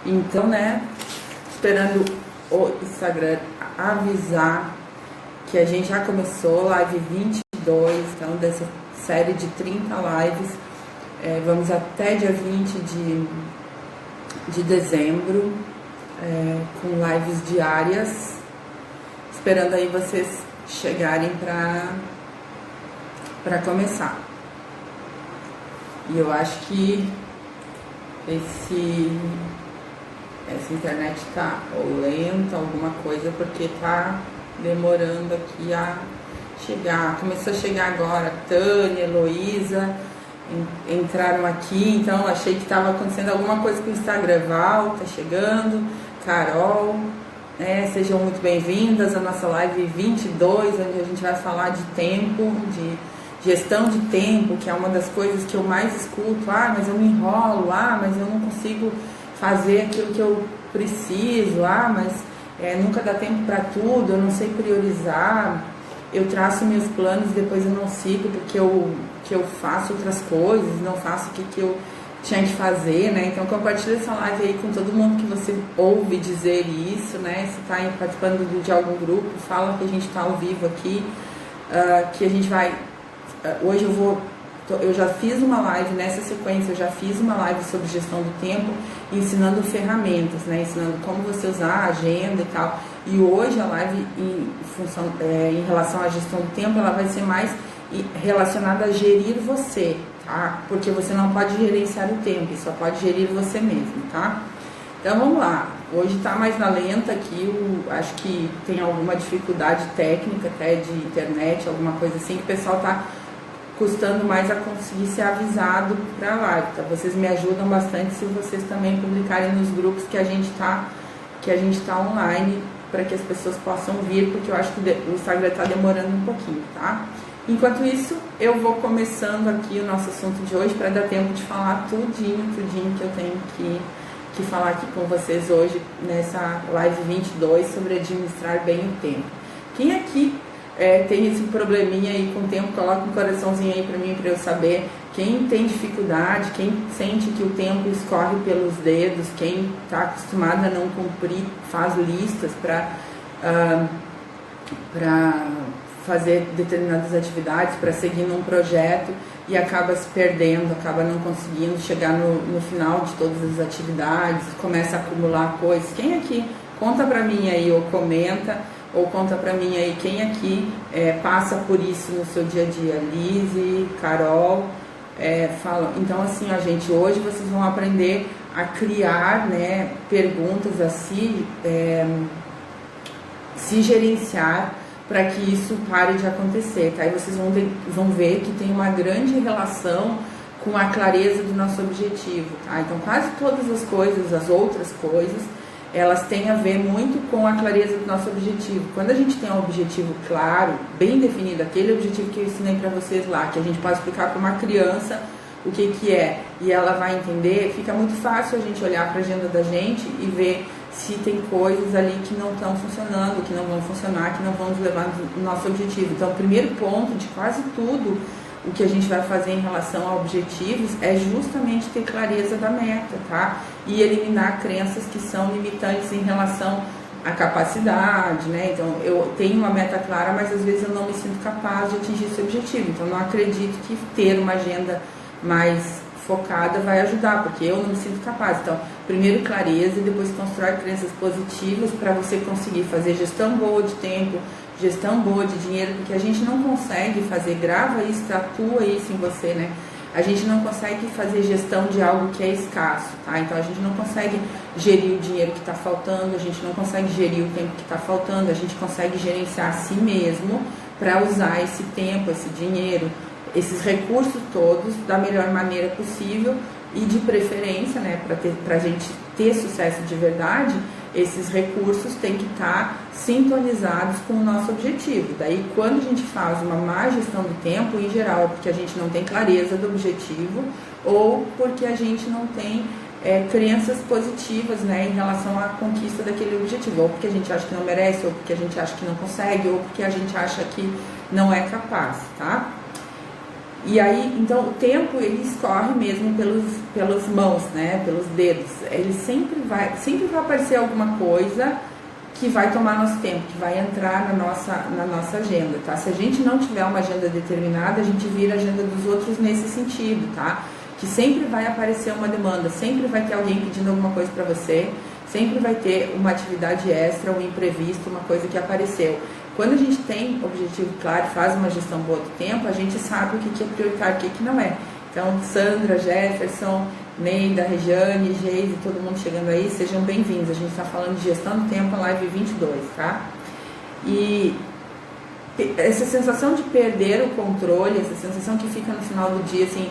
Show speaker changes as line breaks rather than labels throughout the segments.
Então, né, esperando o Instagram avisar que a gente já começou live 22, então dessa série de 30 lives, vamos até dia 20 de dezembro, com lives diárias, esperando aí vocês chegarem para começar. E eu acho que essa internet tá lenta, alguma coisa, porque tá demorando aqui a chegar. Começou a chegar agora, Tânia, Heloísa entraram aqui, então achei que estava acontecendo alguma coisa com o Instagram. Val tá chegando, Carol, sejam muito bem-vindas à nossa live 22, onde a gente vai falar de tempo, de gestão de tempo, que é uma das coisas que eu mais escuto. Mas eu me enrolo, mas eu não consigo fazer aquilo que eu preciso, mas nunca dá tempo para tudo, eu não sei priorizar, eu traço meus planos e depois eu não sigo porque eu faço outras coisas, não faço o que eu tinha que fazer, né? Então compartilha essa live aí com todo mundo que você ouve dizer isso, né? Se está participando de algum grupo, fala que a gente está ao vivo aqui, que a gente vai... Hoje eu já fiz uma live, nessa sequência eu já fiz uma live sobre gestão do tempo, ensinando ferramentas, né? Ensinando como você usar a agenda e tal. E hoje a live em relação à gestão do tempo, ela vai ser mais relacionada a gerir você, tá? Porque você não pode gerenciar o tempo, só pode gerir você mesmo, tá? Então vamos lá, hoje tá mais na lenta aqui, acho que tem alguma dificuldade técnica até de internet, alguma coisa assim, que o pessoal tá custando mais a conseguir ser avisado para a live, tá? Vocês me ajudam bastante se vocês também publicarem nos grupos que a gente tá online, para que as pessoas possam vir, porque eu acho que o Instagram tá demorando um pouquinho, tá? Enquanto isso, eu vou começando aqui o nosso assunto de hoje, para dar tempo de falar tudinho que eu tenho que falar aqui com vocês hoje, nessa live 22, sobre administrar bem o tempo. Quem aqui tem esse probleminha aí com o tempo, coloca um coraçãozinho aí pra mim, pra eu saber. Quem tem dificuldade, quem sente que o tempo escorre pelos dedos, quem tá acostumado a não cumprir, faz listas para fazer determinadas atividades, para seguir num projeto e acaba se perdendo, acaba não conseguindo chegar no final de todas as atividades, começa a acumular coisas. Quem aqui, conta pra mim aí, ou comenta, ou conta pra mim aí, quem aqui passa por isso no seu dia a dia? Lise, Carol, falam. Então assim, gente, hoje vocês vão aprender a criar, né, perguntas a se gerenciar, para que isso pare de acontecer, tá? E vocês vão ver que tem uma grande relação com a clareza do nosso objetivo, tá? Então quase todas as coisas, as outras coisas, elas têm a ver muito com a clareza do nosso objetivo. Quando a gente tem um objetivo claro, bem definido, aquele objetivo que eu ensinei para vocês lá, que a gente pode explicar para uma criança o que é, e ela vai entender, fica muito fácil a gente olhar para a agenda da gente e ver se tem coisas ali que não estão funcionando, que não vão funcionar, que não vão nos levar no nosso objetivo. Então, o primeiro ponto de quase tudo o que a gente vai fazer em relação a objetivos é justamente ter clareza da meta, tá? E eliminar crenças que são limitantes em relação à capacidade, né? Então, eu tenho uma meta clara, mas às vezes eu não me sinto capaz de atingir esse objetivo. Então, não acredito que ter uma agenda mais focada vai ajudar, porque eu não me sinto capaz. Então, primeiro clareza e depois constrói crenças positivas para você conseguir fazer gestão boa de tempo, gestão boa de dinheiro, porque a gente não consegue fazer, grava isso, tatua isso em você, né? A gente não consegue fazer gestão de algo que é escasso, tá? Então a gente não consegue gerir o dinheiro que está faltando, a gente não consegue gerir o tempo que está faltando, a gente consegue gerenciar a si mesmo para usar esse tempo, esse dinheiro, esses recursos todos da melhor maneira possível e de preferência, né, para a gente ter sucesso de verdade, esses recursos têm que estar sintonizados com o nosso objetivo. Daí, quando a gente faz uma má gestão do tempo, em geral, é porque a gente não tem clareza do objetivo ou porque a gente não tem crenças positivas, né, em relação à conquista daquele objetivo, ou porque a gente acha que não merece, ou porque a gente acha que não consegue, ou porque a gente acha que não é capaz, tá? E aí, então, o tempo, ele escorre mesmo pelas mãos, né? Pelos dedos. Ele sempre vai aparecer alguma coisa que vai tomar nosso tempo, que vai entrar na nossa agenda, tá? Se a gente não tiver uma agenda determinada, a gente vira a agenda dos outros nesse sentido, tá? Que sempre vai aparecer uma demanda, sempre vai ter alguém pedindo alguma coisa para você, sempre vai ter uma atividade extra, um imprevisto, uma coisa que apareceu. Quando a gente tem objetivo claro, faz uma gestão boa do tempo, a gente sabe o que é prioritário e o que não é. Então, Sandra, Jefferson, Neida, Regiane, Geise, todo mundo chegando aí, sejam bem-vindos. A gente está falando de gestão do tempo, live 22, tá? E essa sensação de perder o controle, essa sensação que fica no final do dia, assim,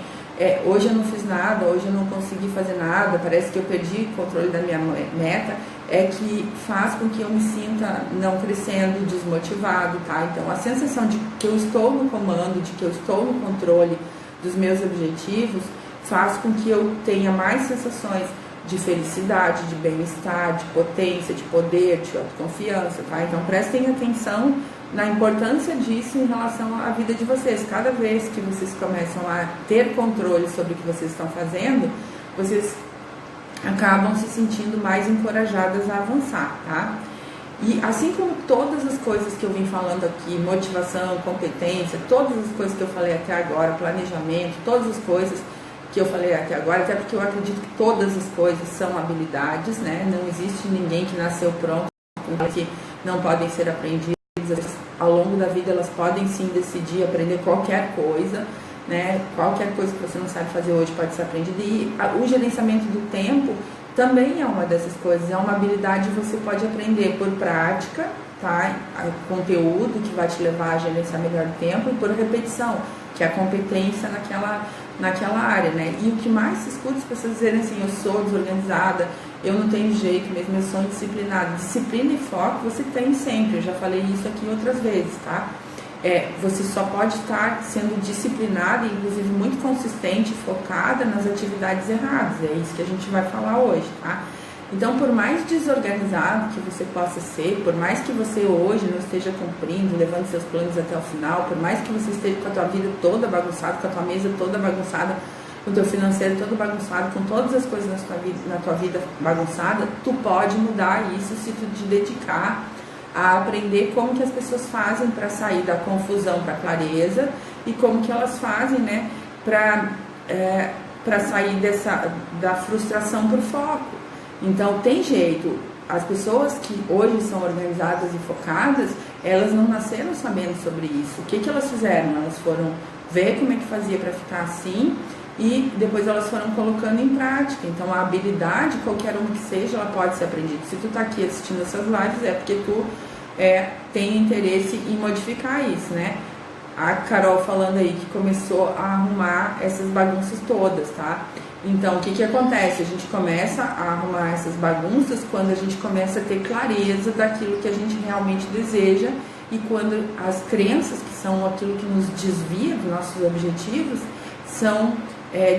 hoje eu não fiz nada, hoje eu não consegui fazer nada, parece que eu perdi o controle da minha meta, é que faz com que eu me sinta não crescendo, desmotivado, tá? Então, a sensação de que eu estou no comando, de que eu estou no controle dos meus objetivos, faz com que eu tenha mais sensações de felicidade, de bem-estar, de potência, de poder, de autoconfiança, tá? Então, prestem atenção na importância disso em relação à vida de vocês. Cada vez que vocês começam a ter controle sobre o que vocês estão fazendo, vocês acabam se sentindo mais encorajadas a avançar, tá? E assim como todas as coisas que eu vim falando aqui, motivação, competência, todas as coisas que eu falei até agora, planejamento, todas as coisas que eu falei até agora, até porque eu acredito que todas as coisas são habilidades, né? Não existe ninguém que nasceu pronto, que não podem ser aprendidas. Ao longo da vida elas podem sim decidir aprender qualquer coisa, né? Qualquer coisa que você não sabe fazer hoje pode ser aprendida. E o gerenciamento do tempo também é uma dessas coisas, é uma habilidade que você pode aprender por prática, tá? Conteúdo que vai te levar a gerenciar melhor o tempo, e por repetição, que é a competência naquela área, né? E o que mais se escuta as pessoas dizerem assim: eu sou desorganizada, eu não tenho jeito mesmo, eu sou indisciplinada. Disciplina e foco você tem sempre, eu já falei isso aqui outras vezes, tá? Você só pode estar sendo disciplinada e inclusive muito consistente, focada nas atividades erradas. É isso que a gente vai falar hoje, tá? Então, por mais desorganizado que você possa ser, por mais que você hoje não esteja cumprindo, levando seus planos até o final, por mais que você esteja com a tua vida toda bagunçada, com a tua mesa toda bagunçada, com o teu financeiro todo bagunçado, com todas as coisas na tua vida bagunçada, tu pode mudar isso se tu te dedicar a aprender como que as pessoas fazem para sair da confusão para a clareza e como que elas fazem, né, para sair da frustração para o foco. Então, tem jeito. As pessoas que hoje são organizadas e focadas, elas não nasceram sabendo sobre isso. O que elas fizeram? Elas foram ver como é que fazia para ficar assim e depois elas foram colocando em prática. Então, a habilidade, qualquer uma que seja, ela pode ser aprendida. Se tu tá aqui assistindo essas lives, é porque tu tem interesse em modificar isso, né? A Carol falando aí que começou a arrumar essas bagunças todas, tá? Então, o que acontece? A gente começa a arrumar essas bagunças quando a gente começa a ter clareza daquilo que a gente realmente deseja e quando as crenças, que são aquilo que nos desvia dos nossos objetivos, são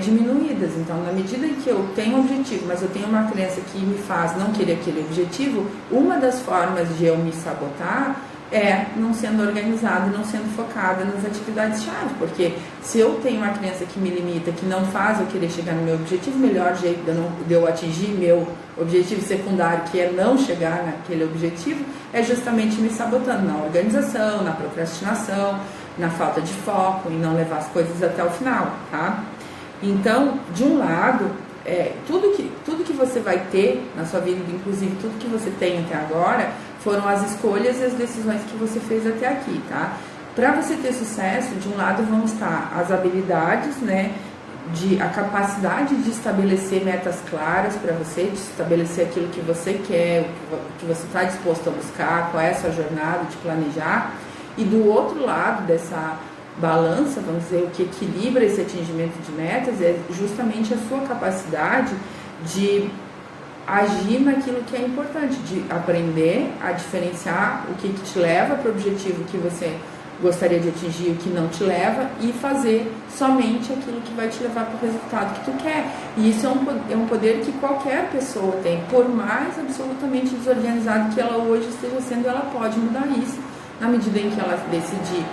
diminuídas. Então, na medida em que eu tenho um objetivo, mas eu tenho uma crença que me faz não querer aquele objetivo, uma das formas de eu me sabotar é não sendo organizada, não sendo focada nas atividades-chave, porque se eu tenho uma crença que me limita, que não faz eu querer chegar no meu objetivo, o melhor jeito de eu atingir meu objetivo secundário, que é não chegar naquele objetivo, é justamente me sabotando na organização, na procrastinação, na falta de foco, em não levar as coisas até o final, tá? Então, de um lado, tudo que você vai ter na sua vida, inclusive tudo que você tem até agora, foram as escolhas e as decisões que você fez até aqui, tá? Para você ter sucesso, de um lado vão estar as habilidades, né? A capacidade de estabelecer metas claras para você, de estabelecer aquilo que você quer, o que você está disposto a buscar, qual é a sua jornada, de planejar. E do outro lado dessa balança, vamos dizer, o que equilibra esse atingimento de metas é justamente a sua capacidade de agir naquilo que é importante, de aprender a diferenciar o que te leva para o objetivo que você gostaria de atingir, o que não te leva, e fazer somente aquilo que vai te levar para o resultado que tu quer. E isso é um poder que qualquer pessoa tem, por mais absolutamente desorganizada que ela hoje esteja sendo, ela pode mudar isso na medida em que ela decidir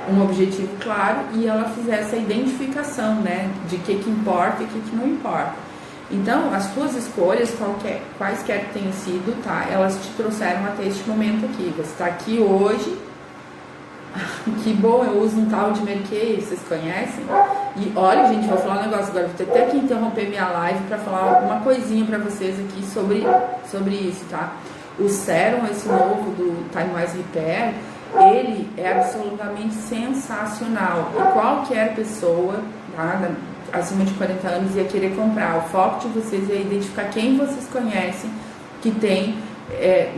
um objetivo claro e ela fizesse a identificação, né, de que importa e que não importa. Então, as tuas escolhas, quaisquer que tenham sido, tá, elas te trouxeram até este momento aqui. Você está aqui hoje. Que bom, eu uso um tal de Merkei, vocês conhecem? E olha, gente, vou falar um negócio agora, vou ter até que interromper minha live para falar alguma coisinha para vocês aqui sobre isso, tá? O Serum, esse novo do Time Wise Repair, ele é absolutamente sensacional. E qualquer pessoa, tá, acima de 40 anos ia querer comprar. O foco de vocês é identificar quem vocês conhecem que tem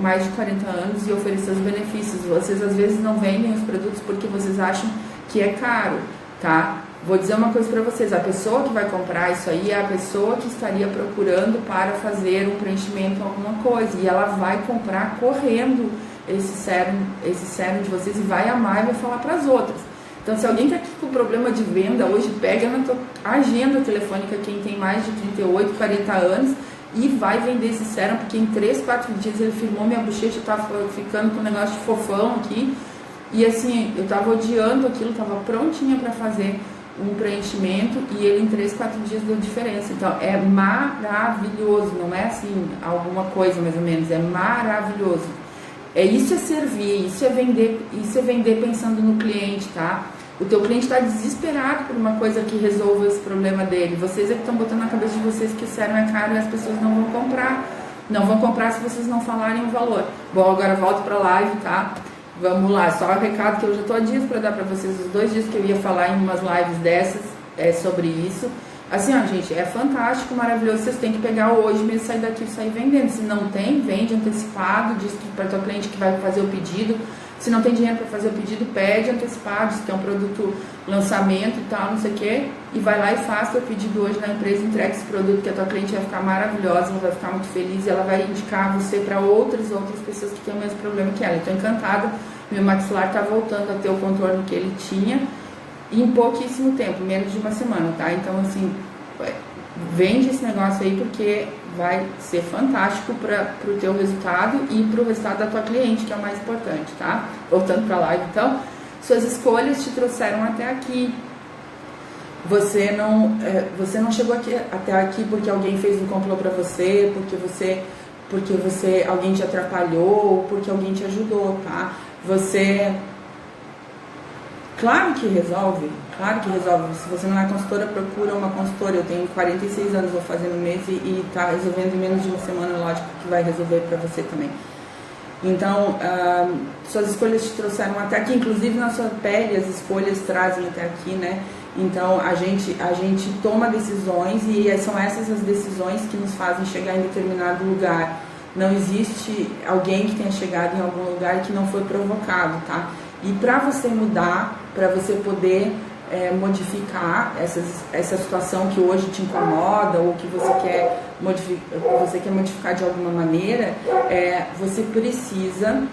mais de 40 anos e oferecer os benefícios. Vocês às vezes não vendem os produtos porque vocês acham que é caro, tá? Vou dizer uma coisa para vocês, a pessoa que vai comprar isso aí é a pessoa que estaria procurando para fazer um preenchimento, alguma coisa, e ela vai comprar correndo esse sérum de vocês e vai amar e vai falar para as outras. Então, se alguém está aqui com problema de venda hoje, pega na tua agenda telefônica quem tem mais de 38, 40 anos e vai vender esse sérum, porque em 3, 4 dias ele firmou minha bochecha, eu tava ficando com um negócio de fofão aqui, e assim, eu tava odiando aquilo, tava prontinha para fazer um preenchimento, e ele em 3, 4 dias deu diferença. Então, é maravilhoso, não é assim, alguma coisa mais ou menos, é maravilhoso. Isso é servir, isso é vender pensando no cliente, tá? O teu cliente está desesperado por uma coisa que resolva esse problema dele. Vocês é que estão botando na cabeça de vocês que o sérum é caro e as pessoas não vão comprar. Não vão comprar se vocês não falarem o valor. Bom, agora volto para a live, tá? Vamos lá, só o recado que eu já estou há dias para dar para vocês. Os 2 dias que eu ia falar em umas lives dessas sobre isso. Assim, ó, gente, é fantástico, maravilhoso. Vocês têm que pegar hoje mesmo, sair daqui e sair vendendo. Se não tem, vende antecipado, diz para o teu cliente que vai fazer o pedido. Se não tem dinheiro para fazer o pedido, pede antecipado, se tem um produto lançamento e tal, não sei o que, e vai lá e faça o pedido hoje na empresa, entrega esse produto que a tua cliente vai ficar maravilhosa, ela vai ficar muito feliz e ela vai indicar você para outras pessoas que têm o mesmo problema que ela. Estou encantada, meu maxilar está voltando a ter o contorno que ele tinha em pouquíssimo tempo, menos de uma semana, tá? Então, assim, vende esse negócio aí porque vai ser fantástico para o teu resultado e para o resultado da tua cliente, que é o mais importante, tá? Voltando para a live, então, suas escolhas te trouxeram até aqui. Você não chegou até aqui porque alguém fez um complô para você, porque alguém te atrapalhou, porque alguém te ajudou, tá? Claro que resolve. Se você não é consultora, procura uma consultora. Eu tenho 46 anos, vou fazer no mês e tá resolvendo em menos de uma semana, lógico que vai resolver para você também. Então, suas escolhas te trouxeram até aqui, inclusive na sua pele as escolhas trazem até aqui, né? Então, a gente toma decisões e são essas as decisões que nos fazem chegar em determinado lugar. Não existe alguém que tenha chegado em algum lugar que não foi provocado, tá? E para você mudar, para você poder modificar essa situação que hoje te incomoda ou que você quer modificar de alguma maneira, você precisa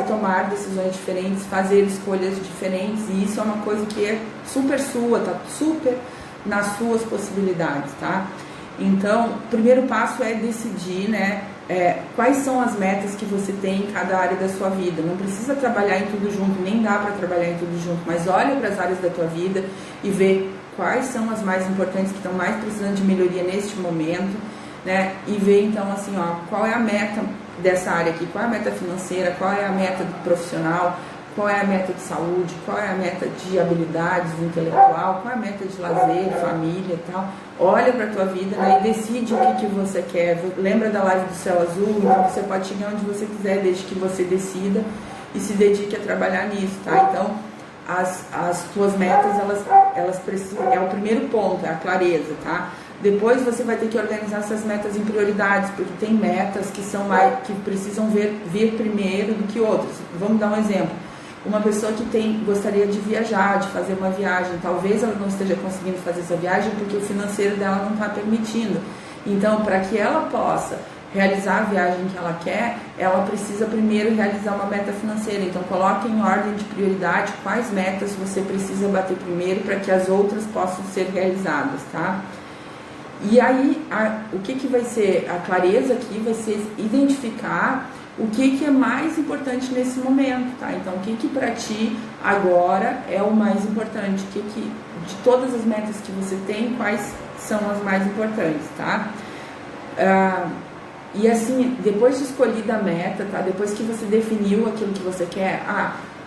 tomar decisões diferentes, fazer escolhas diferentes, e isso é uma coisa que é super sua, tá super nas suas possibilidades, tá? Então, o primeiro passo é decidir, né, quais são as metas que você tem em cada área da sua vida. Não precisa trabalhar em tudo junto, nem dá para trabalhar em tudo junto, mas olha para as áreas da tua vida e vê quais são as mais importantes, que estão mais precisando de melhoria neste momento, né, e vê então assim, ó, qual é a meta dessa área aqui, qual é a meta financeira, qual é a meta do profissional, qual é a meta de saúde, qual é a meta de habilidades intelectual, qual é a meta de lazer, família e tal. Olha para a tua vida, né, e decide o que você quer. Lembra da live do Céu Azul? Então você pode chegar onde você quiser, desde que você decida e se dedique a trabalhar nisso, tá? Então as tuas metas, elas precisam, é o primeiro ponto, é a clareza, tá? Depois você vai ter que organizar essas metas em prioridades, porque tem metas que precisam vir primeiro do que outras. Vamos dar um exemplo. Uma pessoa que gostaria de viajar, de fazer uma viagem, talvez ela não esteja conseguindo fazer essa viagem porque o financeiro dela não está permitindo. Então, para que ela possa realizar a viagem que ela quer, ela precisa primeiro realizar uma meta financeira. Então, coloque em ordem de prioridade quais metas você precisa bater primeiro para que as outras possam ser realizadas, tá? E aí, o que vai ser a clareza aqui vai ser identificar o que é mais importante nesse momento, tá? Então, o que para ti agora é o mais importante? De todas as metas que você tem, quais são as mais importantes, tá? E assim, depois de escolhida a meta, tá? Depois que você definiu aquilo que você quer,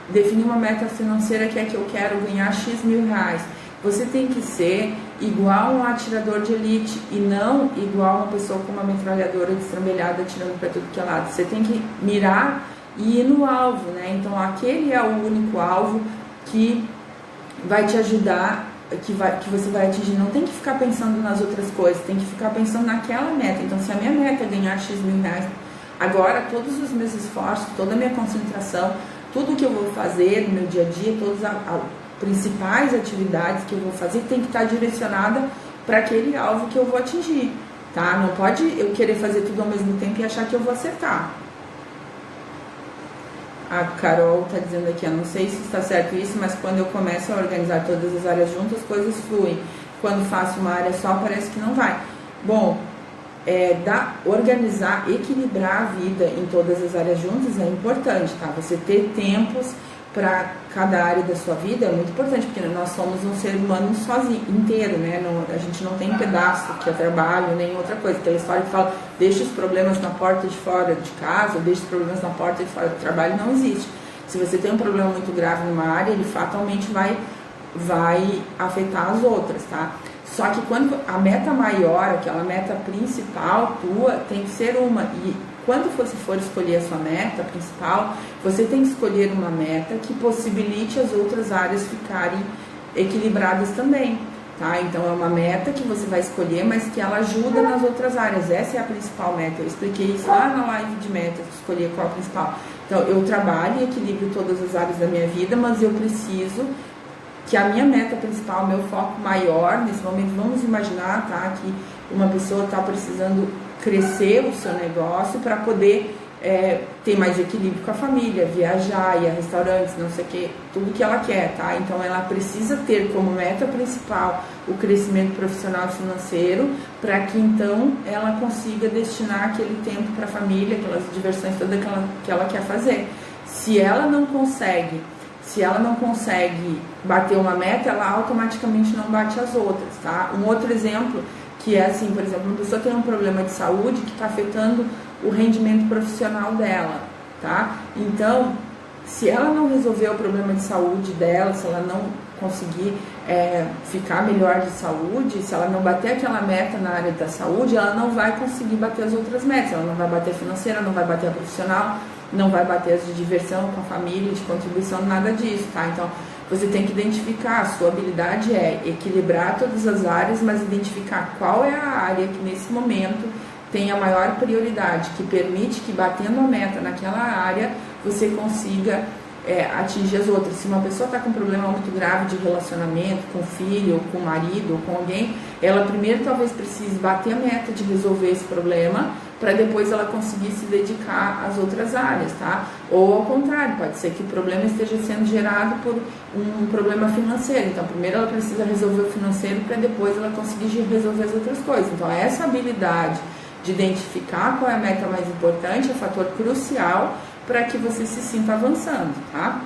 defini uma meta financeira que é que eu quero ganhar X mil reais. Você tem que ser igual um atirador de elite e não igual uma pessoa com uma metralhadora destrambelhada atirando para tudo que é lado. Você tem que mirar e ir no alvo, né? Então aquele é o único alvo que vai te ajudar, que você vai atingir. Não tem que ficar pensando nas outras coisas, tem que ficar pensando naquela meta. Então se a minha meta é ganhar X mil reais, agora todos os meus esforços, toda a minha concentração, tudo que eu vou fazer no meu dia a dia, todas as principais atividades que eu vou fazer tem que estar direcionada para aquele alvo que eu vou atingir, tá? Não pode eu querer fazer tudo ao mesmo tempo e achar que eu vou acertar. A Carol está dizendo aqui, eu não sei se está certo isso, mas quando eu começo a organizar todas as áreas juntas, as coisas fluem. Quando faço uma área só, parece que não vai. Bom, organizar, equilibrar a vida em todas as áreas juntas é importante, tá? Você ter tempos para cada área da sua vida é muito importante, porque nós somos um ser humano sozinho, inteiro, né? A gente não tem pedaço que é trabalho, nem outra coisa. Aquela história que fala, deixa os problemas na porta de fora de casa, deixa os problemas na porta de fora do trabalho, não existe. Se você tem um problema muito grave numa área, ele fatalmente vai afetar as outras, tá? Só que quando a meta maior, aquela meta principal tua, tem que ser uma. E quando você for escolher a sua meta principal, você tem que escolher uma meta que possibilite as outras áreas ficarem equilibradas também, tá? Então é uma meta que você vai escolher, mas que ela ajuda nas outras áreas. Essa é a principal meta. Eu expliquei isso lá na live de metas, escolher qual a principal. Então eu trabalho e equilibro todas as áreas da minha vida, mas eu preciso que a minha meta principal, meu foco maior nesse momento, vamos imaginar, tá, que uma pessoa está precisando crescer o seu negócio para poder ter mais equilíbrio com a família, viajar, ir a restaurantes, não sei o que, tudo que ela quer, tá? Então ela precisa ter como meta principal o crescimento profissional e financeiro, para que então ela consiga destinar aquele tempo para a família, aquelas diversões todas que ela quer fazer. Se ela não consegue bater uma meta, ela automaticamente não bate as outras, tá? Um outro exemplo que é assim, por exemplo, uma pessoa tem um problema de saúde que está afetando o rendimento profissional dela, tá? Então, se ela não resolver o problema de saúde dela, se ela não conseguir ficar melhor de saúde, se ela não bater aquela meta na área da saúde, ela não vai conseguir bater as outras metas. Ela não vai bater a financeira, não vai bater a profissional, não vai bater as de diversão com a família, de contribuição, nada disso, tá? Então, você tem que identificar, a sua habilidade é equilibrar todas as áreas, mas identificar qual é a área que nesse momento tem a maior prioridade, que permite que batendo a meta naquela área, você consiga atingir as outras. Se uma pessoa está com um problema muito grave de relacionamento com o filho, ou com o marido, ou com alguém, ela primeiro talvez precise bater a meta de resolver esse problema, para depois ela conseguir se dedicar às outras áreas, tá? Ou ao contrário, pode ser que o problema esteja sendo gerado por um problema financeiro. Então, primeiro ela precisa resolver o financeiro, para depois ela conseguir resolver as outras coisas. Então, essa habilidade de identificar qual é a meta mais importante é um fator crucial para que você se sinta avançando, tá?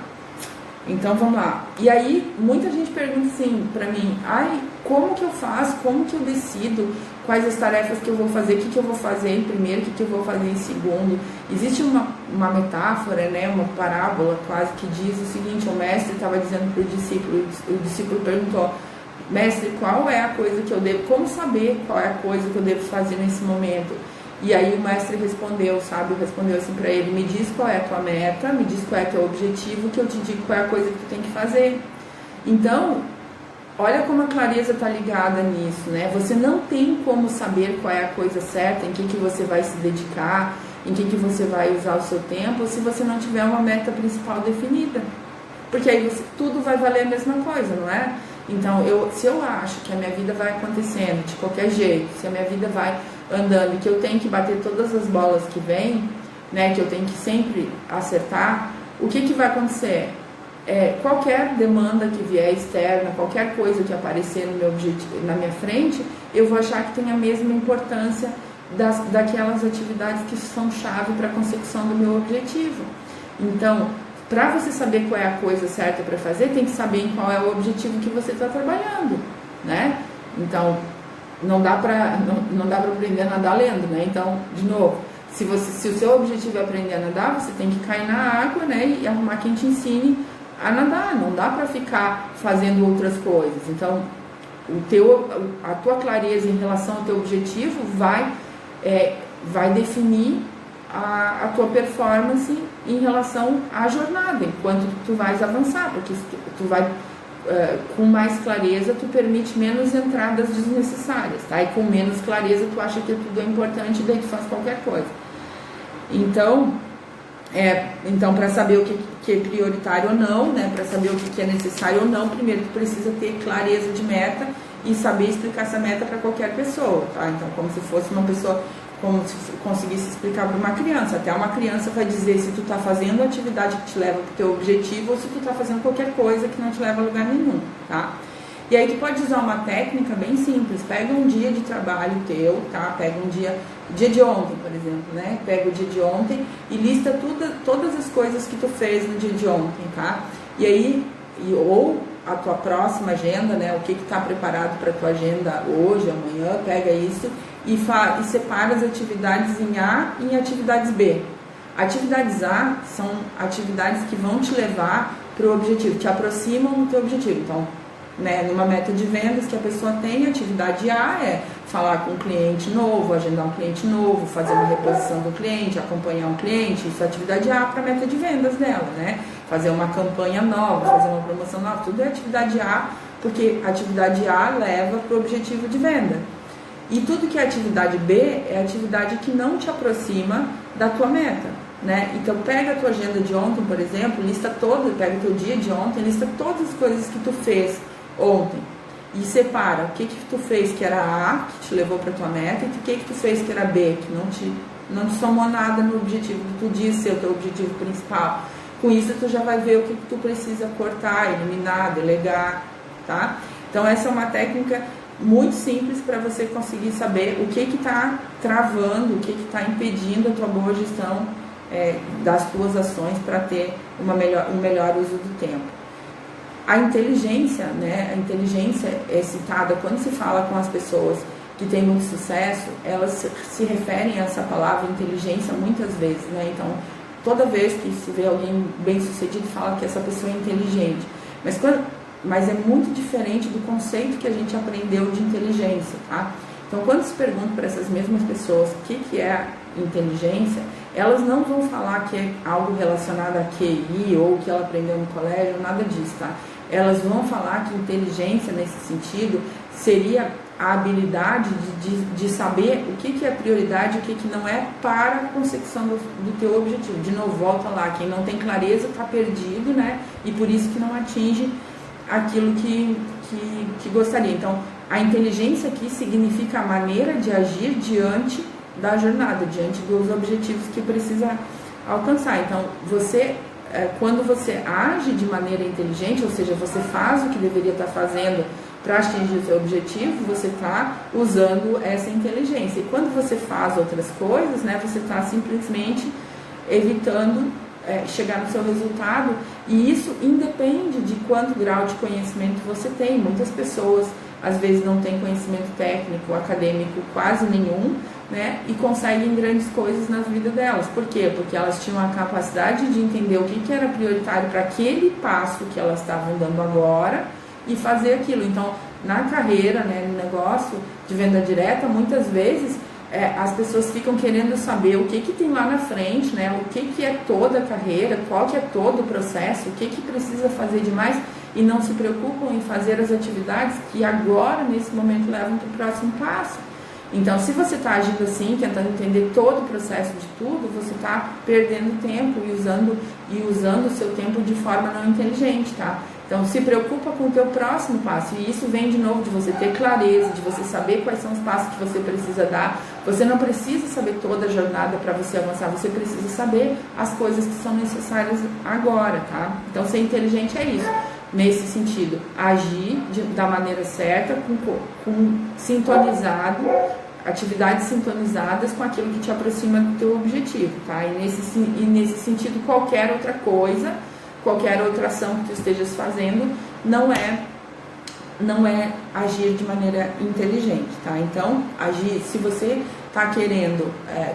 Então, vamos lá. E aí, muita gente pergunta assim para mim, como que eu faço, como que eu decido quais as tarefas que eu vou fazer, o que eu vou fazer em primeiro, o que eu vou fazer em segundo. Existe uma metáfora, né, uma parábola quase que diz o seguinte: o mestre estava dizendo para o discípulo perguntou, mestre, qual é a coisa que eu devo, como saber qual é a coisa que eu devo fazer nesse momento? E aí o mestre respondeu, respondeu assim para ele, me diz qual é a tua meta, me diz qual é o teu objetivo, que eu te digo qual é a coisa que tu tem que fazer. Então, olha como a clareza está ligada nisso, né? Você não tem como saber qual é a coisa certa, em que você vai se dedicar, em que você vai usar o seu tempo, se você não tiver uma meta principal definida. Porque aí tudo vai valer a mesma coisa, não é? Então, se eu acho que a minha vida vai acontecendo de qualquer jeito, se a minha vida vai andando, que eu tenho que bater todas as bolas que vêm, né, que eu tenho que sempre acertar, o que vai acontecer? Qualquer demanda que vier externa, qualquer coisa que aparecer no meu objetivo, na minha frente, eu vou achar que tem a mesma importância daquelas atividades que são chave para a consecução do meu objetivo. Então, para você saber qual é a coisa certa para fazer, tem que saber em qual é o objetivo que você está trabalhando, né? Então, não dá para aprender a nadar lendo, né? Então, de novo, se o seu objetivo é aprender a nadar, você tem que cair na água, né? E arrumar quem te ensine a nadar. Não dá para ficar fazendo outras coisas. Então, a tua clareza em relação ao teu objetivo vai definir a tua performance em relação à jornada, enquanto tu vais avançar, porque tu vai com mais clareza, tu permite menos entradas desnecessárias, tá? E com menos clareza tu acha que tudo é importante e daí tu faz qualquer coisa. Então para saber o que é prioritário ou não, né? Para saber o que é necessário ou não, primeiro tu precisa ter clareza de meta e saber explicar essa meta para qualquer pessoa, tá? Então, como se fosse uma pessoa, como se conseguisse explicar para uma criança. Até uma criança vai dizer se tu está fazendo a atividade que te leva para o teu objetivo ou se tu está fazendo qualquer coisa que não te leva a lugar nenhum, tá? E aí tu pode usar uma técnica bem simples. Pega um dia de trabalho teu, tá? Pega um dia de ontem, por exemplo, né? Pega o dia de ontem e lista todas as coisas que tu fez no dia de ontem, tá? E aí, ou a tua próxima agenda, né? O que está preparado para a tua agenda hoje, amanhã, pega isso e separa as atividades em A e em atividades B. Atividades A são atividades que vão te levar para o objetivo, te aproximam do teu objetivo. Então, né, numa meta de vendas que a pessoa tem, a atividade A é falar com um cliente novo, agendar um cliente novo, fazer uma reposição do cliente, acompanhar um cliente. Isso é atividade A para a meta de vendas dela, né? Fazer uma campanha nova, fazer uma promoção nova, tudo é atividade A, porque a atividade A leva para o objetivo de venda. E tudo que é atividade B é atividade que não te aproxima da tua meta, né? Então pega a tua agenda de ontem, por exemplo, pega o teu dia de ontem, lista todas as coisas que tu fez ontem e separa o que tu fez que era A, que te levou para a tua meta, e o que tu fez que era B, que não te somou nada no objetivo que tu disse ser o teu objetivo principal. Com isso tu já vai ver o que tu precisa cortar, eliminar, delegar, tá? Então essa é uma técnica muito simples para você conseguir saber o que está travando, o que está impedindo a tua boa gestão das tuas ações para ter um melhor uso do tempo. A inteligência, né? A inteligência é citada quando se fala com as pessoas que têm muito sucesso, elas se referem a essa palavra inteligência muitas vezes, né? Então, toda vez que se vê alguém bem sucedido, fala que essa pessoa é inteligente. Mas é muito diferente do conceito que a gente aprendeu de inteligência, tá? Então, quando se pergunta para essas mesmas pessoas o que é inteligência, elas não vão falar que é algo relacionado a QI ou que ela aprendeu no colégio, nada disso, tá? Elas vão falar que inteligência, nesse sentido, seria a habilidade de saber o que é prioridade e o que não é para a consecução do teu objetivo. De novo, volta lá, quem não tem clareza está perdido, né? E por isso que não atinge aquilo que gostaria. Então, a inteligência aqui significa a maneira de agir diante da jornada, diante dos objetivos que precisa alcançar. Então, quando você age de maneira inteligente, ou seja, você faz o que deveria estar fazendo para atingir o seu objetivo, você está usando essa inteligência. E quando você faz outras coisas, né, você está simplesmente evitando chegar no seu resultado, e isso independe de quanto grau de conhecimento você tem. Muitas pessoas às vezes não têm conhecimento técnico, acadêmico, quase nenhum, né, e conseguem grandes coisas nas vidas delas. Por quê? Porque elas tinham a capacidade de entender o que era prioritário para aquele passo que elas estavam dando agora e fazer aquilo. Então, na carreira, né, no negócio de venda direta, muitas vezes as pessoas ficam querendo saber o que tem lá na frente, né? O que é toda a carreira, qual que é todo o processo, o que precisa fazer demais, e não se preocupam em fazer as atividades que agora, nesse momento, levam para o próximo passo. Então, se você está agindo assim, tentando entender todo o processo de tudo, você está perdendo tempo e usando o seu tempo de forma não inteligente, tá? Então, se preocupa com o teu próximo passo, e isso vem de novo de você ter clareza, de você saber quais são os passos que você precisa dar. Você não precisa saber toda a jornada para você avançar, você precisa saber as coisas que são necessárias agora, tá? Então, ser inteligente é isso, nesse sentido, agir da maneira certa, sintonizado atividades sintonizadas com aquilo que te aproxima do teu objetivo, tá? E nesse sentido, qualquer outra coisa, qualquer outra ação que tu estejas fazendo, não é agir de maneira inteligente, tá? Então, agir, se você está querendo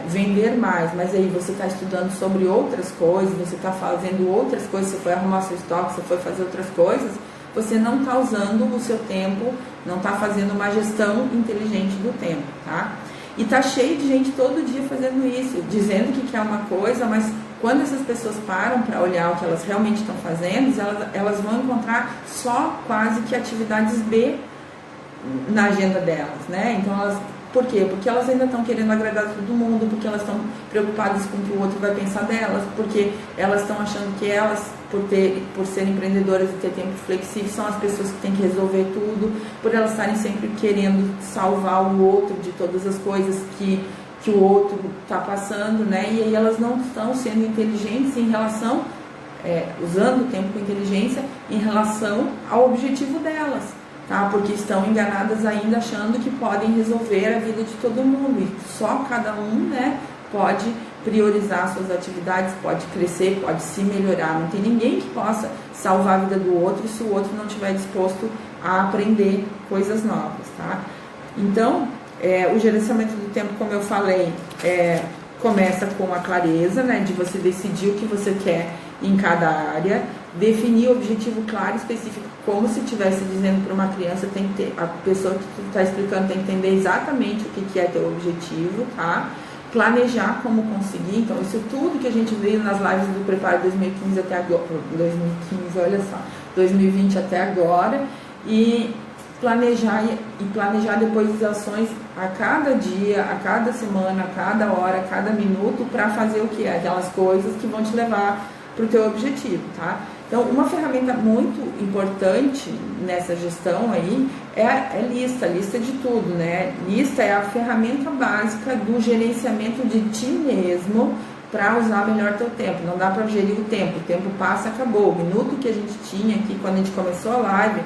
vender mais, mas aí você está estudando sobre outras coisas, você está fazendo outras coisas, você foi arrumar seu estoque, você foi fazer outras coisas, você não está usando o seu tempo, não está fazendo uma gestão inteligente do tempo, tá? E tá cheio de gente todo dia fazendo isso, dizendo que quer uma coisa, mas quando essas pessoas param para olhar o que elas realmente estão fazendo, elas vão encontrar só quase que atividades B na agenda delas, né? Então por quê? Porque elas ainda estão querendo agradar todo mundo, porque elas estão preocupadas com o que o outro vai pensar delas, porque elas estão achando que elas, por serem empreendedoras e ter tempo flexível, são as pessoas que têm que resolver tudo, por elas estarem sempre querendo salvar o outro de todas as coisas que o outro está passando, né? E aí elas não estão sendo inteligentes em relação, usando o tempo com inteligência em relação ao objetivo delas, tá? Porque estão enganadas ainda achando que podem resolver a vida de todo mundo, e só cada um, né, pode priorizar suas atividades, pode crescer, pode se melhorar. Não tem ninguém que possa salvar a vida do outro se o outro não estiver disposto a aprender coisas novas, tá? Então, o gerenciamento do tempo, como eu falei, começa com a clareza, né, de você decidir o que você quer em cada área, definir o objetivo claro e específico, como se estivesse dizendo para uma criança, tem que ter, a pessoa que tu está explicando tem que entender exatamente o que é teu objetivo, tá? Planejar como conseguir, então isso tudo que a gente viu nas lives do Preparo 2015 até agora, 2015, olha só, 2020 até agora, e planejar depois as ações a cada dia, a cada semana, a cada hora, a cada minuto, para fazer o que é, aquelas coisas que vão te levar para o teu objetivo, tá? Então, uma ferramenta muito importante nessa gestão aí é lista de tudo, né? Lista é a ferramenta básica do gerenciamento de ti mesmo para usar melhor teu tempo. Não dá para gerir o tempo passa, acabou. O minuto que a gente tinha aqui quando a gente começou a live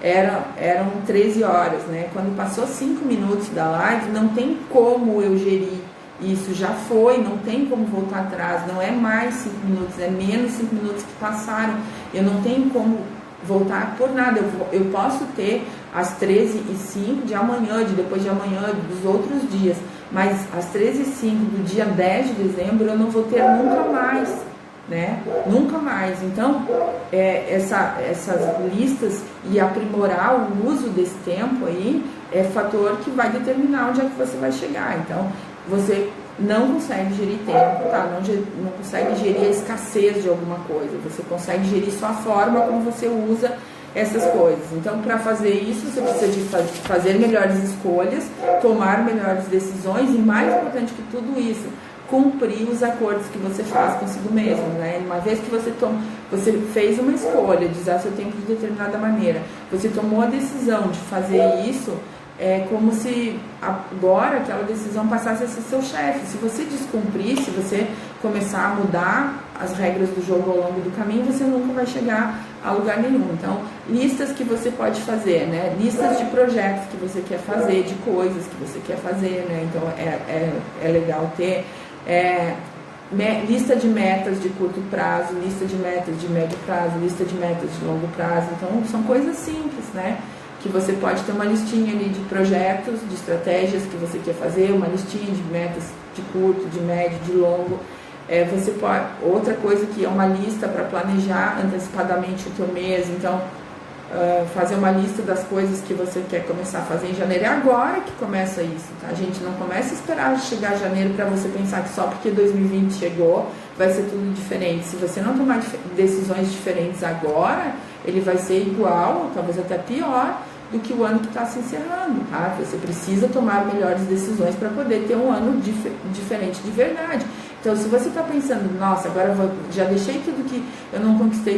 eram 13 horas, né? Quando passou 5 minutos da live, não tem como eu gerir. Isso já foi, não tem como voltar atrás, não é mais 5 minutos, é menos 5 minutos que passaram. Eu não tenho como voltar por nada. Eu posso ter às 13h05 de amanhã, de depois de amanhã, dos outros dias, mas às 13h05 do dia 10 de dezembro eu não vou ter nunca mais, né? Nunca mais. Então, essas listas e aprimorar o uso desse tempo aí é fator que vai determinar onde é que você vai chegar. Então, você não consegue gerir tempo, tá? Não consegue gerir a escassez de alguma coisa. Você consegue gerir só a forma como você usa essas coisas. Então, para fazer isso, você precisa de fazer melhores escolhas, tomar melhores decisões e, mais importante que tudo isso, cumprir os acordos que você faz consigo mesmo, né? Uma vez que você fez uma escolha de usar seu tempo de determinada maneira, você tomou a decisão de fazer isso, é como se agora aquela decisão passasse a ser seu chefe. Se você descumprir, se você começar a mudar as regras do jogo ao longo do caminho, você nunca vai chegar a lugar nenhum. Então, listas que você pode fazer, né? Listas de projetos que você quer fazer, de coisas que você quer fazer, né? Então, é legal ter lista de metas de curto prazo, lista de metas de médio prazo, lista de metas de longo prazo. Então, são coisas simples, né? Que você pode ter uma listinha ali de projetos, de estratégias que você quer fazer, uma listinha de metas de curto, de médio, de longo. Você pode, outra coisa que é uma lista para planejar antecipadamente o teu mês. Então, fazer uma lista das coisas que você quer começar a fazer em janeiro. É agora que começa isso, tá? A gente não começa a esperar chegar janeiro para você pensar que só porque 2020 chegou vai ser tudo diferente. Se você não tomar decisões diferentes agora, ele vai ser igual, ou talvez até pior, do que o ano que está se encerrando, tá? Você precisa tomar melhores decisões para poder ter um ano diferente de verdade. Então, se você está pensando, nossa, agora já deixei tudo que eu não conquistei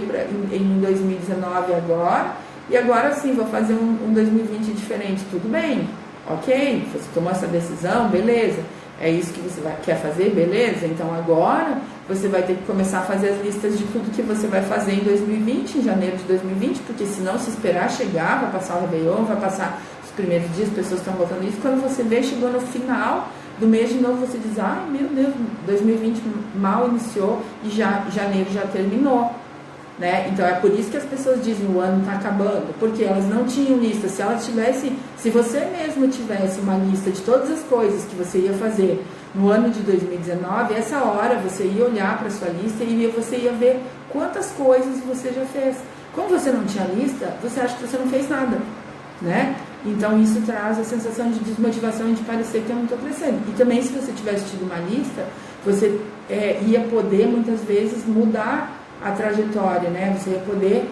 em 2019 agora, e agora sim vou fazer um 2020 diferente, tudo bem, ok? Você tomou essa decisão, beleza. É isso que você quer fazer, beleza? Então agora você vai ter que começar a fazer as listas de tudo que você vai fazer em 2020, em janeiro de 2020, porque senão se esperar chegar, vai passar o Réveillon, vai passar os primeiros dias, as pessoas estão voltando isso, quando você vê, chegou no final do mês de novo, você diz, ai meu Deus, 2020 mal iniciou e janeiro já terminou. Né? Então é por isso que as pessoas dizem o ano está acabando, porque elas não tinham lista. Se você mesmo tivesse uma lista de todas as coisas que você ia fazer no ano de 2019, essa hora você ia olhar para a sua lista e você ia ver quantas coisas você já fez. Como você não tinha lista, você acha que você não fez nada, né? Então isso traz a sensação de desmotivação e de parecer que eu não estou crescendo. E também, se você tivesse tido uma lista, você ia poder muitas vezes mudar a trajetória, né? Você ia poder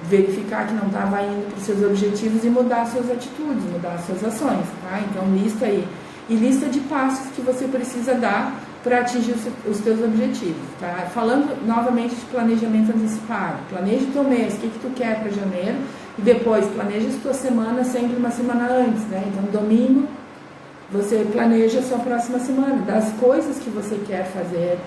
verificar que não estava indo para os seus objetivos e mudar suas atitudes, mudar suas ações, tá? Então lista aí. E lista de passos que você precisa dar para atingir os seus objetivos, tá? Falando novamente de planejamento antecipado. Planeje teu mês, o que tu quer para janeiro, e depois planeje a tua semana sempre uma semana antes, né? Então domingo você planeja a sua próxima semana, das coisas que você quer fazer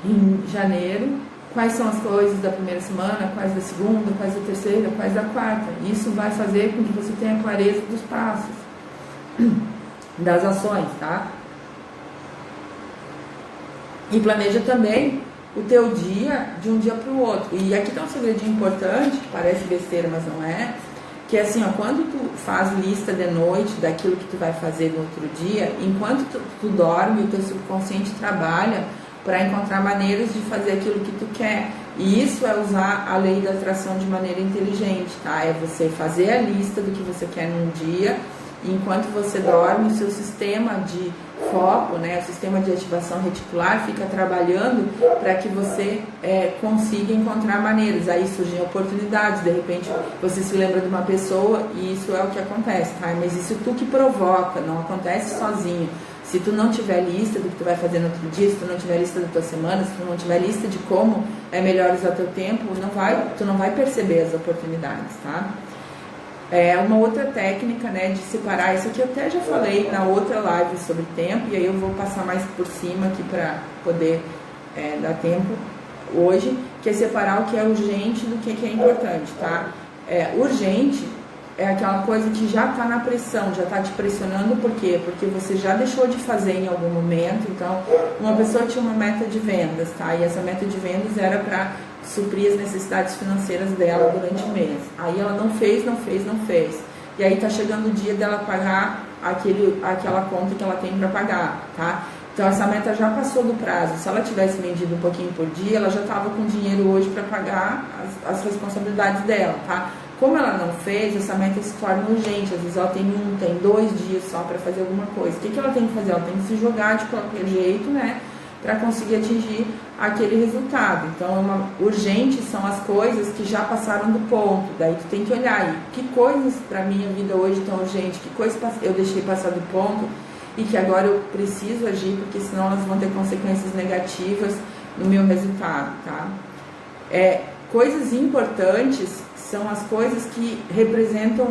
em janeiro. Quais são as coisas da primeira semana, quais da segunda, quais da terceira, quais da quarta. Isso vai fazer com que você tenha clareza dos passos, das ações, tá? E planeja também o teu dia de um dia para o outro. E aqui tem um segredinho importante, que parece besteira, mas não é, que é assim, ó, quando tu faz lista de noite daquilo que tu vai fazer no outro dia, enquanto tu dorme, o teu subconsciente trabalha para encontrar maneiras de fazer aquilo que tu quer. E isso é usar a lei da atração de maneira inteligente, tá? É você fazer a lista do que você quer num dia, e enquanto você dorme, o seu sistema de foco, né, o sistema de ativação reticular fica trabalhando para que você consiga encontrar maneiras. Aí surgem oportunidades, de repente você se lembra de uma pessoa e isso é o que acontece, tá? Mas isso tu que provoca, não acontece sozinho. Se tu não tiver lista do que tu vai fazer no outro dia, se tu não tiver lista da tua semana, se tu não tiver lista de como é melhor usar teu tempo, tu não vai perceber as oportunidades, tá? Uma outra técnica, né, de separar, isso aqui eu até já falei na outra live sobre tempo, e aí eu vou passar mais por cima aqui para poder dar tempo hoje, que é separar o que é urgente do que é importante, tá? Urgente é aquela coisa que já está na pressão, já está te pressionando, por quê? Porque você já deixou de fazer em algum momento. Então, uma pessoa tinha uma meta de vendas, tá? E essa meta de vendas era para suprir as necessidades financeiras dela durante o mês. Aí ela não fez. E aí tá chegando o dia dela pagar aquela conta que ela tem para pagar, tá? Então essa meta já passou do prazo. Se ela tivesse vendido um pouquinho por dia, ela já estava com dinheiro hoje para pagar as responsabilidades dela, tá? Como ela não fez, essa meta se torna urgente. Às vezes ela tem 2 dias só para fazer alguma coisa. O que ela tem que fazer? Ela tem que se jogar de qualquer jeito, né, para conseguir atingir aquele resultado. Então, urgente são as coisas que já passaram do ponto. Daí tu tem que olhar aí, que coisas para minha vida hoje tão urgente, que coisas eu deixei passar do ponto e que agora eu preciso agir, porque senão elas vão ter consequências negativas no meu resultado, tá? Coisas importantes são as coisas que representam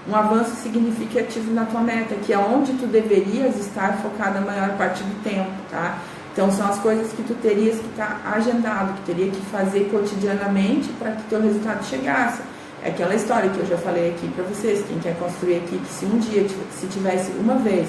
um avanço significativo na tua meta, que é onde tu deverias estar focado a maior parte do tempo, tá? Então são as coisas que tu terias que estar agendado, que teria que fazer cotidianamente para que teu resultado chegasse. É aquela história que eu já falei aqui para vocês, quem quer construir equipe, se um dia, se tivesse uma vez,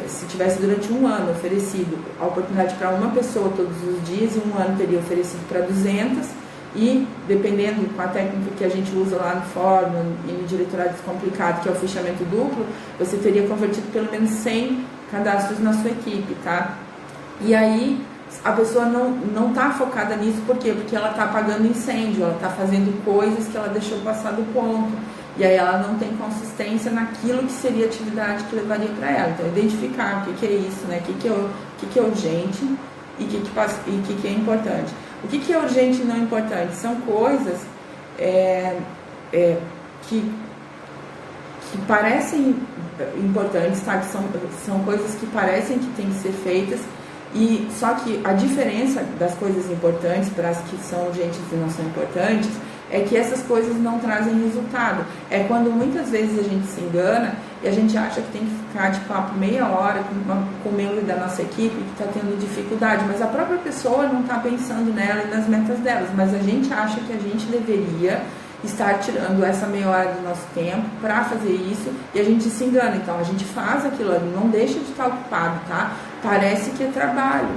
se tivesse durante um ano oferecido a oportunidade para uma pessoa todos os dias, em um ano teria oferecido para 200, e dependendo com a técnica que a gente usa lá no fórum e no diretorado descomplicado, que é o fechamento duplo, você teria convertido pelo menos 100 cadastros na sua equipe, tá? E aí a pessoa não está focada nisso, por quê? Porque ela está apagando incêndio, ela está fazendo coisas que ela deixou passar do ponto, e aí ela não tem consistência naquilo que seria a atividade que levaria para ela. Então identificar o que é isso, né? O que é urgente e o que é importante. O que é urgente e não importante? São coisas que parecem importantes, tá? Que são coisas que parecem que têm que ser feitas, e só que a diferença das coisas importantes para as que são urgentes e não são importantes é que essas coisas não trazem resultado. É quando muitas vezes a gente se engana e a gente acha que tem que ficar de papo meia hora com o membro da nossa equipe que está tendo dificuldade, mas a própria pessoa não está pensando nela e nas metas delas, mas a gente acha que a gente deveria estar tirando essa meia hora do nosso tempo para fazer isso, e a gente se engana. Então a gente faz aquilo ali, não deixa de estar ocupado, tá? Parece que é trabalho,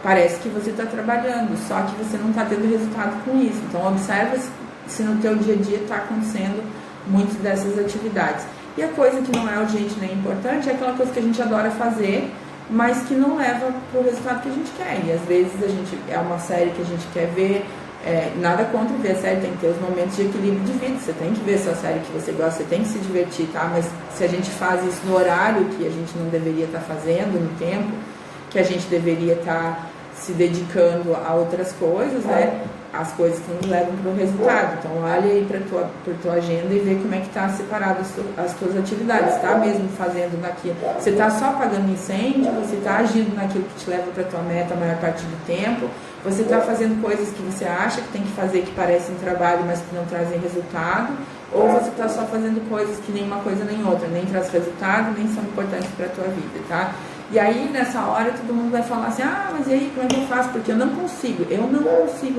parece que você está trabalhando, só que você não está tendo resultado com isso. Então observa se no teu dia a dia está acontecendo muitas dessas atividades. E a coisa que não é urgente nem importante é aquela coisa que a gente adora fazer, mas que não leva para o resultado que a gente quer. E às vezes é uma série que a gente quer ver, nada contra ver a série, tem que ter os momentos de equilíbrio de vida, você tem que ver essa série que você gosta, você tem que se divertir, tá? Mas se a gente faz isso no horário que a gente não deveria estar fazendo, no tempo que a gente deveria estar se dedicando a outras coisas, né? As coisas que nos levam para o resultado. Então olha aí para tua agenda e vê como é que está separado as tuas atividades. Está mesmo fazendo naquilo? Você está só apagando incêndio? Você está agindo naquilo que te leva para tua meta a maior parte do tempo? Você está fazendo coisas que você acha que tem que fazer, que parecem trabalho, mas que não trazem resultado? Ou você está só fazendo coisas que nem uma coisa nem outra, nem traz resultado, nem são importantes para a tua vida, tá? E aí, nessa hora, todo mundo vai falar assim, mas e aí, como é que eu faço? Porque eu não consigo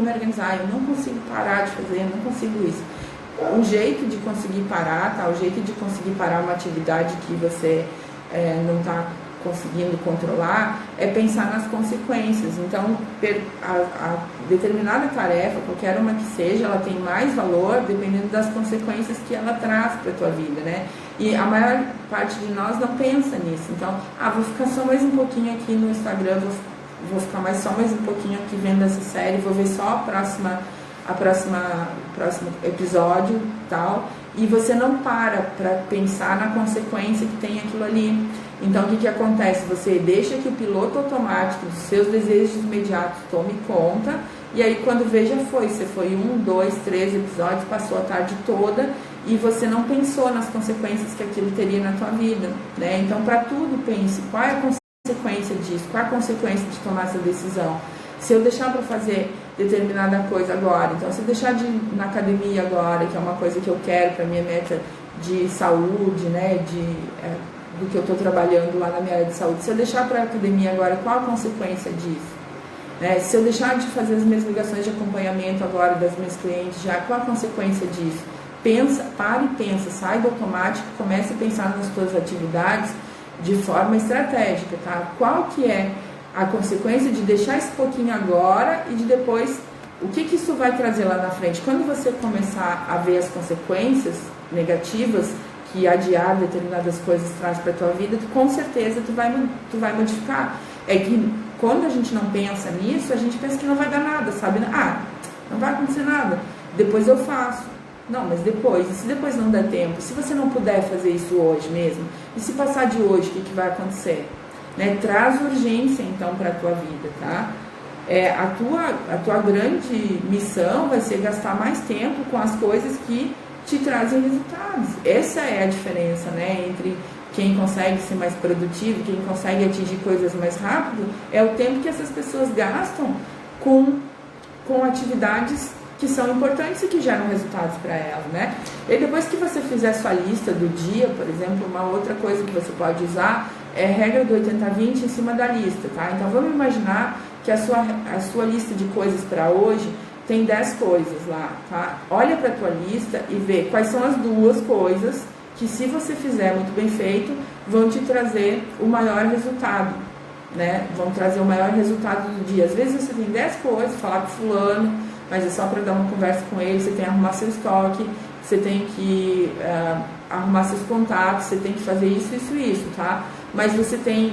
me organizar, eu não consigo parar de fazer, eu não consigo isso. O jeito de conseguir parar, tá? O jeito de conseguir parar uma atividade que você não está conseguindo controlar é pensar nas consequências. Então, a determinada tarefa, qualquer uma que seja, ela tem mais valor dependendo das consequências que ela traz para a tua vida, né? E a maior parte de nós não pensa nisso. Então, vou ficar só mais um pouquinho aqui no Instagram, vou ficar só mais um pouquinho aqui vendo essa série, vou ver só o próximo episódio, tal. E você não para pensar na consequência que tem aquilo ali. Então, o que acontece? Você deixa que o piloto automático dos seus desejos imediatos tome conta, e aí quando veja você foi 1, 2, 3 episódios, passou a tarde toda, e você não pensou nas consequências que aquilo teria na tua vida, né? Então, para tudo, pense, qual é a consequência disso? Qual é a consequência de tomar essa decisão? Se eu deixar para fazer determinada coisa agora, então se eu deixar de ir na academia agora, que é uma coisa que eu quero para minha meta de saúde, né, do que eu estou trabalhando lá na minha área de saúde, se eu deixar para a academia agora, qual a consequência disso? Né? Se eu deixar de fazer as minhas ligações de acompanhamento agora das minhas clientes já, qual a consequência disso? Para e pensa, sai do automático, comece a pensar nas suas atividades de forma estratégica, tá? Qual que é a consequência de deixar esse pouquinho agora e de depois, o que isso vai trazer lá na frente? Quando você começar a ver as consequências negativas que adiar determinadas coisas traz para a tua vida, com certeza tu vai modificar. É que quando a gente não pensa nisso, a gente pensa que não vai dar nada, sabe? Não vai acontecer nada, depois eu faço. Não, mas depois, e se depois não der tempo? Se você não puder fazer isso hoje mesmo? E se passar de hoje, o que vai acontecer? Né? Traz urgência, então, para a tua vida, tá? A tua grande missão vai ser gastar mais tempo com as coisas que te trazem resultados. Essa é a diferença, né? Entre quem consegue ser mais produtivo, quem consegue atingir coisas mais rápido, é o tempo que essas pessoas gastam com atividades que são importantes e que geram resultados para elas, né? E depois que você fizer sua lista do dia, por exemplo, uma outra coisa que você pode usar é a regra do 80-20 em cima da lista, tá? Então vamos imaginar que a sua lista de coisas para hoje tem 10 coisas lá, tá? Olha para a tua lista e vê quais são as 2 coisas que, se você fizer muito bem feito, vão te trazer o maior resultado, né? Vão trazer o maior resultado do dia. Às vezes você tem 10 coisas, falar com fulano, mas é só para dar uma conversa com ele, você tem que arrumar seu estoque, você tem que arrumar seus contatos, você tem que fazer isso, tá? Mas você tem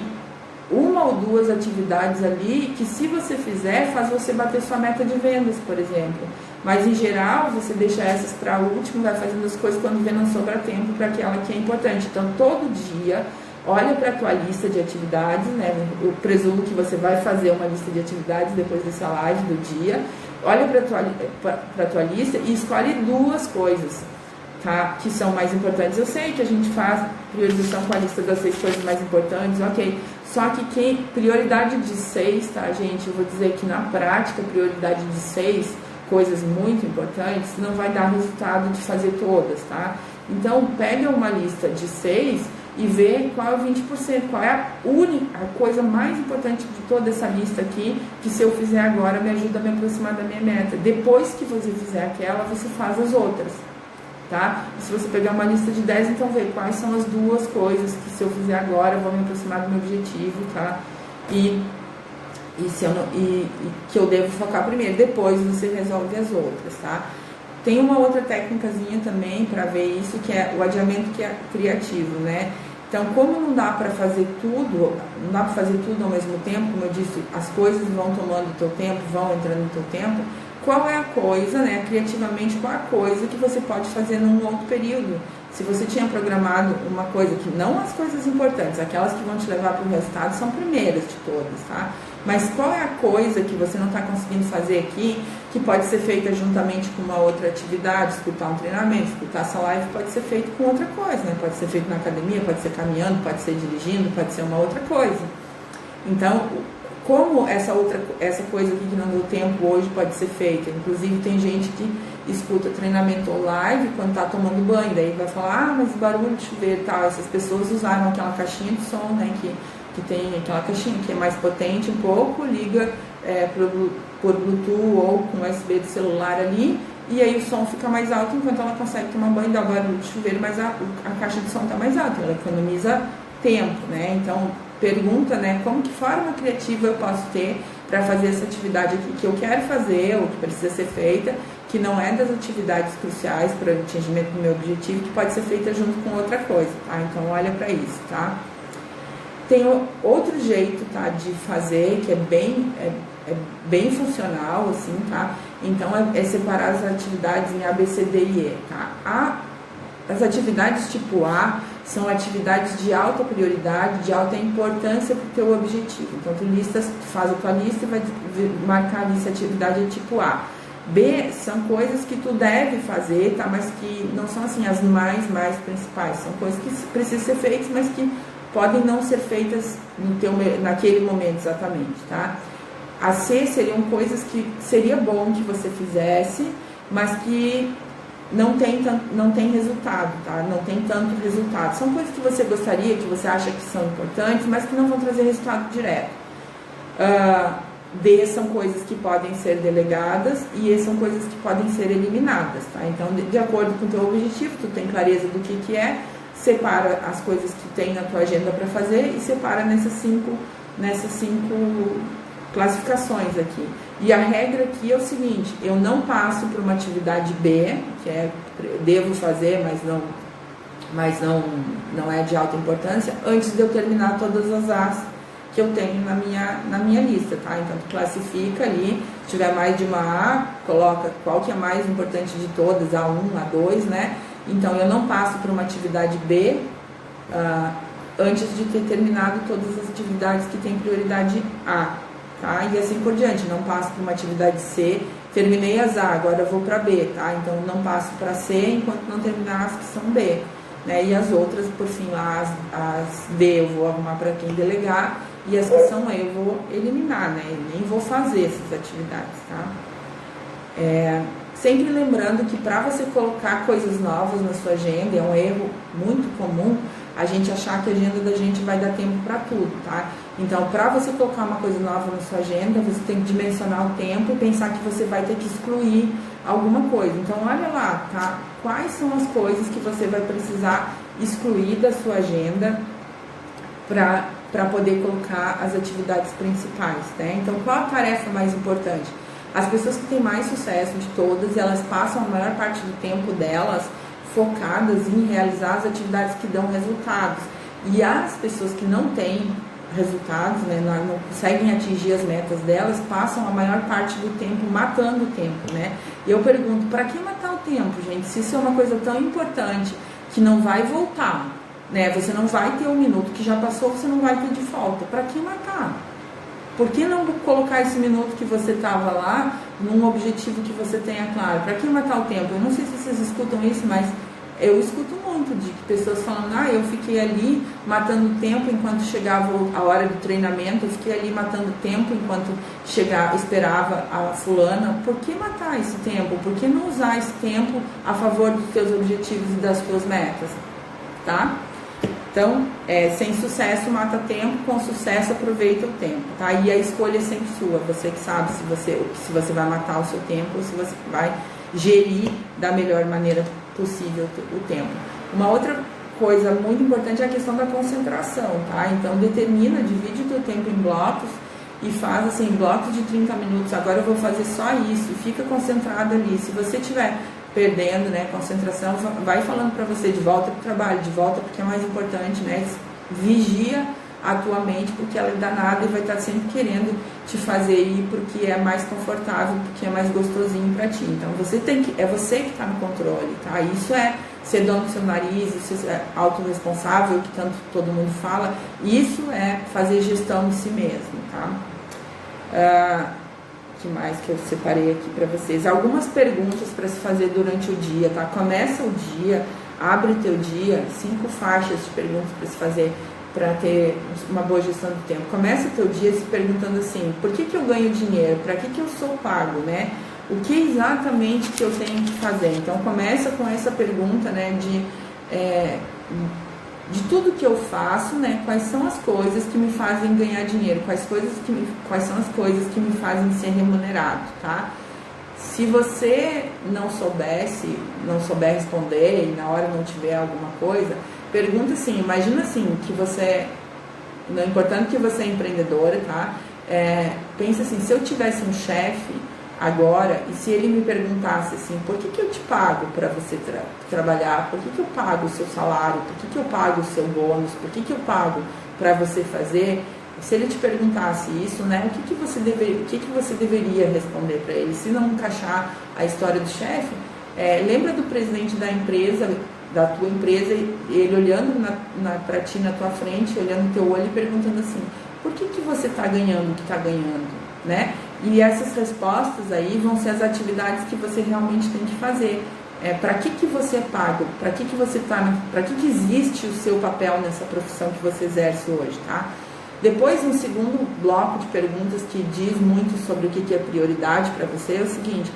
1 ou 2 atividades ali que, se você fizer, faz você bater sua meta de vendas, por exemplo. Mas, em geral, você deixa essas para o último, vai fazendo as coisas quando vê não sobra tempo para aquela que é importante. Então, todo dia, olha para a tua lista de atividades, né? Eu presumo que você vai fazer uma lista de atividades depois dessa live do dia. Olha para a tua lista e escolhe 2 coisas, tá? Que são mais importantes. Eu sei que a gente faz priorização com a lista das 6 coisas mais importantes, ok. Só que prioridade de 6, tá, gente? Eu vou dizer que na prática, prioridade de 6 coisas muito importantes não vai dar resultado de fazer todas, tá? Então, pega uma lista de 6 e ver qual é o 20%, qual é a coisa mais importante de toda essa lista aqui, que se eu fizer agora me ajuda a me aproximar da minha meta. Depois que você fizer aquela, você faz as outras, tá? E se você pegar uma lista de 10, então vê quais são as 2 coisas que se eu fizer agora, eu vou me aproximar do meu objetivo, tá? E que eu devo focar primeiro, depois você resolve as outras, tá? Tem uma outra técnicazinha também para ver isso, que é o adiamento criativo, né? Então, como não dá para fazer tudo, não dá para fazer tudo ao mesmo tempo, como eu disse, as coisas vão tomando o teu tempo, vão entrando no teu tempo, qual é a coisa, né, criativamente, qual é a coisa que você pode fazer num outro período? Se você tinha programado uma coisa que não as coisas importantes, aquelas que vão te levar para o resultado são primeiras de todas, tá? Mas qual é a coisa que você não está conseguindo fazer aqui, que pode ser feita juntamente com uma outra atividade, escutar um treinamento, escutar essa live, pode ser feito com outra coisa, né? Pode ser feito na academia, pode ser caminhando, pode ser dirigindo, pode ser uma outra coisa. Então, como essa coisa aqui que não deu tempo hoje pode ser feita? Inclusive tem gente que escuta treinamento ou live quando está tomando banho, daí vai falar, mas barulho de chuveiro e tal. Essas pessoas usaram aquela caixinha de som, né, que tem aquela caixinha que é mais potente um pouco, liga por Bluetooth ou com USB do celular ali, e aí o som fica mais alto enquanto ela consegue tomar banho, dá barulho de chuveiro, mas a caixa de som está mais alta, ela economiza tempo, né? Então pergunta, né, como que forma criativa eu posso ter para fazer essa atividade aqui que eu quero fazer, ou que precisa ser feita, que não é das atividades cruciais para o atingimento do meu objetivo, que pode ser feita junto com outra coisa, tá? Então olha para isso, tá? Tem outro jeito, tá, de fazer, que é bem funcional, assim, tá? Então é separar as atividades em A, B, C, D e E, tá? As atividades tipo A são atividades de alta prioridade, de alta importância para o teu objetivo. Então, tu faz a tua lista e vai marcar ali se a atividade é tipo A. B são coisas que tu deve fazer, tá? Mas que não são assim as mais principais. São coisas que precisam ser feitas, mas que podem não ser feitas naquele momento exatamente, tá? A C seriam coisas que seria bom que você fizesse, mas que não tem resultado, tá? Não tem tanto resultado. São coisas que você gostaria, que você acha que são importantes, mas que não vão trazer resultado direto. D são coisas que podem ser delegadas e E são coisas que podem ser eliminadas, tá? Então, de acordo com o teu objetivo, tu tem clareza do que é, separa as coisas que tem na tua agenda para fazer e separa nessas cinco classificações aqui. E a regra aqui é o seguinte: eu não passo por uma atividade B, que é devo fazer, mas não é de alta importância, antes de eu terminar todas as A's que eu tenho na minha lista, tá? Então, tu classifica ali, se tiver mais de uma A, coloca qual que é mais importante de todas, A1, A2, né? Então, eu não passo por uma atividade B antes de ter terminado todas as atividades que têm prioridade A, tá? E assim por diante, não passo por uma atividade C, terminei as A, agora eu vou para B, tá? Então, não passo para C enquanto não terminar as que são B, né? E as outras, por fim, lá, as D eu vou arrumar para quem delegar, e as que são E eu vou eliminar, né? Eu nem vou fazer essas atividades, tá? Sempre lembrando que para você colocar coisas novas na sua agenda, é um erro muito comum a gente achar que a agenda da gente vai dar tempo para tudo, tá? Então, para você colocar uma coisa nova na sua agenda, você tem que dimensionar o tempo e pensar que você vai ter que excluir alguma coisa. Então, olha lá, tá? Quais são as coisas que você vai precisar excluir da sua agenda para poder colocar as atividades principais, né? Então, qual a tarefa mais importante? As pessoas que têm mais sucesso de todas, elas passam a maior parte do tempo delas focadas em realizar as atividades que dão resultados. E as pessoas que não têm resultados, né, não conseguem atingir as metas delas, passam a maior parte do tempo matando o tempo, né? E eu pergunto, para que matar o tempo, gente? Se isso é uma coisa tão importante que não vai voltar, né? Você não vai ter um minuto que já passou, você não vai ter de volta. Para que matar? Por que não colocar esse minuto que você estava lá num objetivo que você tenha claro? Para que matar o tempo? Eu não sei se vocês escutam isso, mas eu escuto muito de pessoas falando, eu fiquei ali matando tempo enquanto chegava a hora do treinamento, eu fiquei ali matando tempo enquanto esperava a fulana. Por que matar esse tempo? Por que não usar esse tempo a favor dos teus objetivos e das tuas metas? Tá? Então, sem sucesso mata tempo, com sucesso aproveita o tempo, tá? E a escolha é sempre sua, você que sabe se você vai matar o seu tempo ou se você vai gerir da melhor maneira possível o tempo. Uma outra coisa muito importante é a questão da concentração, tá? Então, divide o teu tempo em blocos e faz assim, blocos de 30 minutos, agora eu vou fazer só isso, e fica concentrado ali. Se você estiver perdendo, né, concentração, vai falando para você de volta para o trabalho, de volta porque é mais importante, né, vigia a tua mente, porque ela é danada e vai estar sempre querendo te fazer ir porque é mais confortável, porque é mais gostosinho para ti. Então é você que está no controle, tá? Isso é ser dono do seu nariz, isso é autorresponsável, que tanto todo mundo fala, isso é fazer gestão de si mesmo, tá? Que mais que eu separei aqui para vocês? Algumas perguntas para se fazer durante o dia, tá? Começa o dia, abre teu dia, 5 faixas de perguntas para se fazer para ter uma boa gestão do tempo. Começa o teu dia se perguntando assim, por que eu ganho dinheiro? Para que eu sou pago, né? O que exatamente que eu tenho que fazer? Então começa com essa pergunta, né, de tudo que eu faço, né, quais são as coisas que me fazem ganhar dinheiro, quais são as coisas que me fazem ser remunerado, tá? Se você não souber responder e na hora não tiver alguma coisa, pergunta assim, imagina assim, que você, não é importante que você é empreendedora, tá? Pensa assim, se eu tivesse um chefe agora, e se ele me perguntasse assim, por que eu te pago para você trabalhar, por que eu pago o seu salário, por que eu pago o seu bônus, por que eu pago para você fazer, se ele te perguntasse isso, né, o que você deveria responder para ele? Se não encaixar a história do chefe, lembra do presidente da empresa, da tua empresa, ele olhando para ti na tua frente, olhando no teu olho e perguntando assim, por que você está ganhando o que está ganhando, né? E essas respostas aí vão ser as atividades que você realmente tem que fazer. Para que você é pago? Para que você está? Para que existe o seu papel nessa profissão que você exerce hoje, tá? Depois, um segundo bloco de perguntas que diz muito sobre o que é prioridade para você é o seguinte: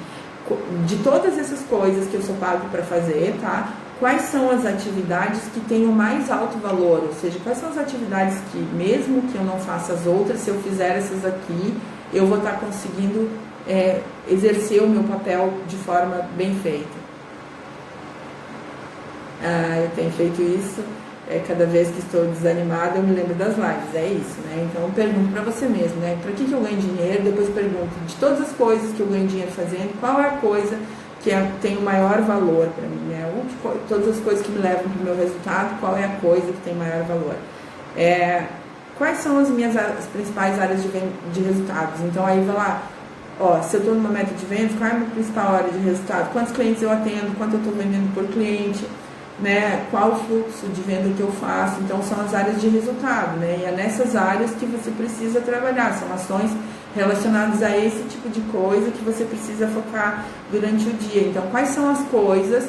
de todas essas coisas que eu sou pago para fazer, tá? Quais são as atividades que têm o mais alto valor? Ou seja, quais são as atividades que, mesmo que eu não faça as outras, se eu fizer essas aqui, eu vou estar conseguindo exercer o meu papel de forma bem feita. Eu tenho feito isso, cada vez que estou desanimada eu me lembro das lives, é isso, né? Então eu pergunto para você mesmo, né? Para que eu ganho dinheiro? Depois pergunto, de todas as coisas que eu ganho dinheiro fazendo, qual é a coisa que tem o maior valor para mim, né? Todas as coisas que me levam para o meu resultado, qual é a coisa que tem maior valor? Quais são as principais áreas de resultados? Então aí vai lá, se eu estou numa meta de vendas, qual é a minha principal área de resultado? Quantos clientes eu atendo? Quanto eu estou vendendo por cliente? Né? Qual o fluxo de venda que eu faço? Então são as áreas de resultado, né? E é nessas áreas que você precisa trabalhar, são ações relacionadas a esse tipo de coisa que você precisa focar durante o dia. Então quais são as coisas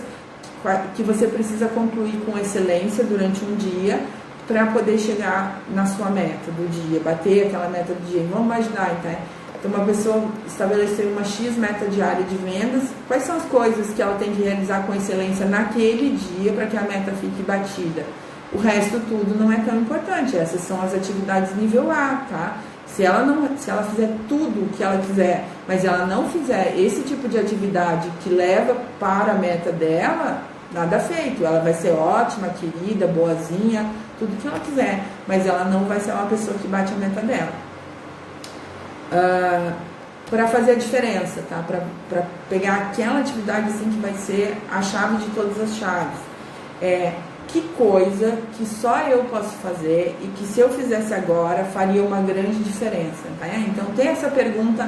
que você precisa concluir com excelência durante um dia para poder chegar na sua meta do dia, bater aquela meta do dia? Vamos imaginar, então uma pessoa estabeleceu uma X meta diária de vendas, quais são as coisas que ela tem que realizar com excelência naquele dia para que a meta fique batida? O resto tudo não é tão importante, essas são as atividades nível A, tá? Se ela fizer tudo o que ela quiser, mas ela não fizer esse tipo de atividade que leva para a meta dela, nada feito. Ela vai ser ótima, querida, boazinha, tudo que ela quiser, mas ela não vai ser uma pessoa que bate a meta dela. Para fazer a diferença, tá? Para pegar aquela atividade assim que vai ser a chave de todas as chaves. Que coisa que só eu posso fazer e que se eu fizesse agora faria uma grande diferença, tá? Então tem essa pergunta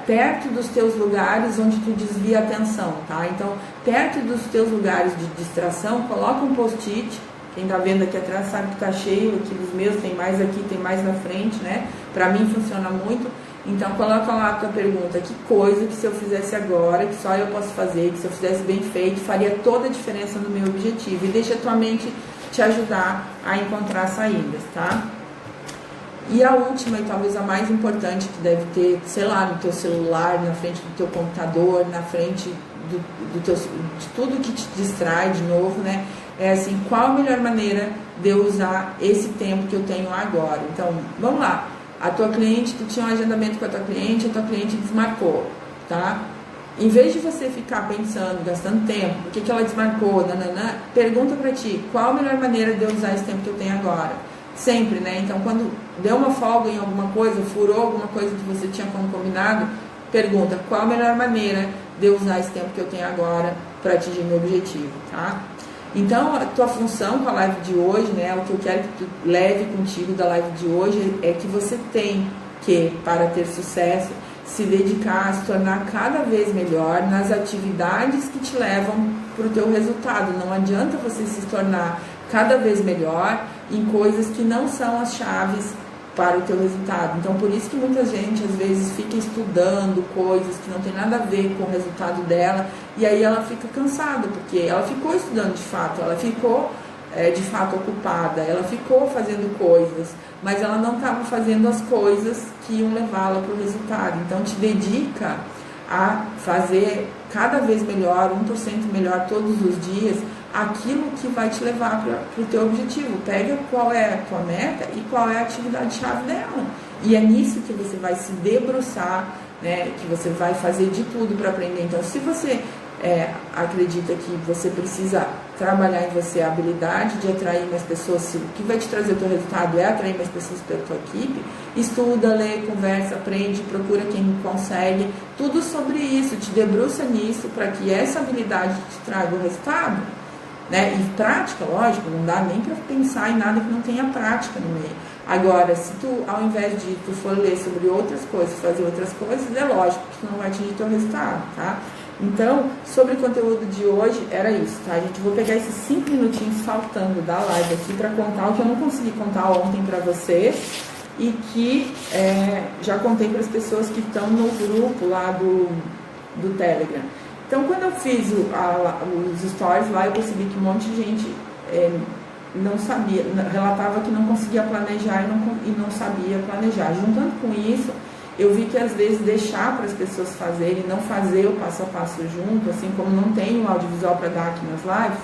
perto dos teus lugares onde tu desvia a atenção, tá? Então perto dos teus lugares de distração, coloca um post-it. Quem tá vendo aqui atrás sabe que tá cheio aqui dos meus, tem mais aqui, tem mais na frente, né? Pra mim funciona muito. Então coloca lá a tua pergunta, que coisa que se eu fizesse agora, que só eu posso fazer, que se eu fizesse bem feito, faria toda a diferença no meu objetivo. E deixa a tua mente te ajudar a encontrar saídas, tá? E a última e talvez a mais importante que deve ter, sei lá, no teu celular, na frente do teu computador, na frente
de tudo que te distrai de novo, né? É assim, qual a melhor maneira de eu usar esse tempo que eu tenho agora? Então, vamos lá. A tua cliente, tu tinha um agendamento com a tua cliente desmarcou, tá? Em vez de você ficar pensando, gastando tempo, por que ela desmarcou, nananã, pergunta pra ti, qual a melhor maneira de eu usar esse tempo que eu tenho agora? Sempre, né? Então, quando deu uma folga em alguma coisa, furou alguma coisa que você tinha como combinado, pergunta, qual a melhor maneira de eu usar esse tempo que eu tenho agora para atingir meu objetivo, tá? Então, a tua função com a live de hoje, né, o que eu quero que tu leve contigo da live de hoje é que você tem que, para ter sucesso, se dedicar a se tornar cada vez melhor nas atividades que te levam para o teu resultado. Não adianta você se tornar cada vez melhor em coisas que não são as chaves para o teu resultado. Então, por isso que muita gente, às vezes, fica estudando coisas que não tem nada a ver com o resultado dela, e aí ela fica cansada, porque ela ficou estudando de fato, ela ficou de fato ocupada, ela ficou fazendo coisas, mas ela não estava fazendo as coisas que iam levá-la para o resultado. Então, te dedica a fazer cada vez melhor, 1% melhor todos os dias, aquilo que vai te levar para o teu objetivo. Pega qual é a tua meta e qual é a atividade-chave dela. E é nisso que você vai se debruçar, né, que você vai fazer de tudo para aprender. Então, se você acredita que você precisa trabalhar em você a habilidade de atrair mais pessoas, se o que vai te trazer o teu resultado é atrair mais pessoas para a tua equipe, estuda, lê, conversa, aprende, procura quem consegue, tudo sobre isso, te debruça nisso para que essa habilidade te traga o resultado, né? E prática, lógico, não dá nem para pensar em nada que não tenha prática no meio. Agora, se tu, ao invés de tu for ler sobre outras coisas, fazer outras coisas, é lógico que tu não vai atingir teu resultado, tá? Então, sobre o conteúdo de hoje, era isso, tá? Gente, vou pegar esses 5 minutinhos faltando da live aqui para contar o que eu não consegui contar ontem para vocês e que já contei para as pessoas que estão no grupo lá do Telegram. Então, quando eu fiz os stories lá, eu percebi que um monte de gente não sabia, relatava que não conseguia planejar e não sabia planejar. Juntando com isso, eu vi que às vezes deixar para as pessoas fazerem, não fazer o passo a passo junto, assim como não tem um audiovisual para dar aqui nas lives,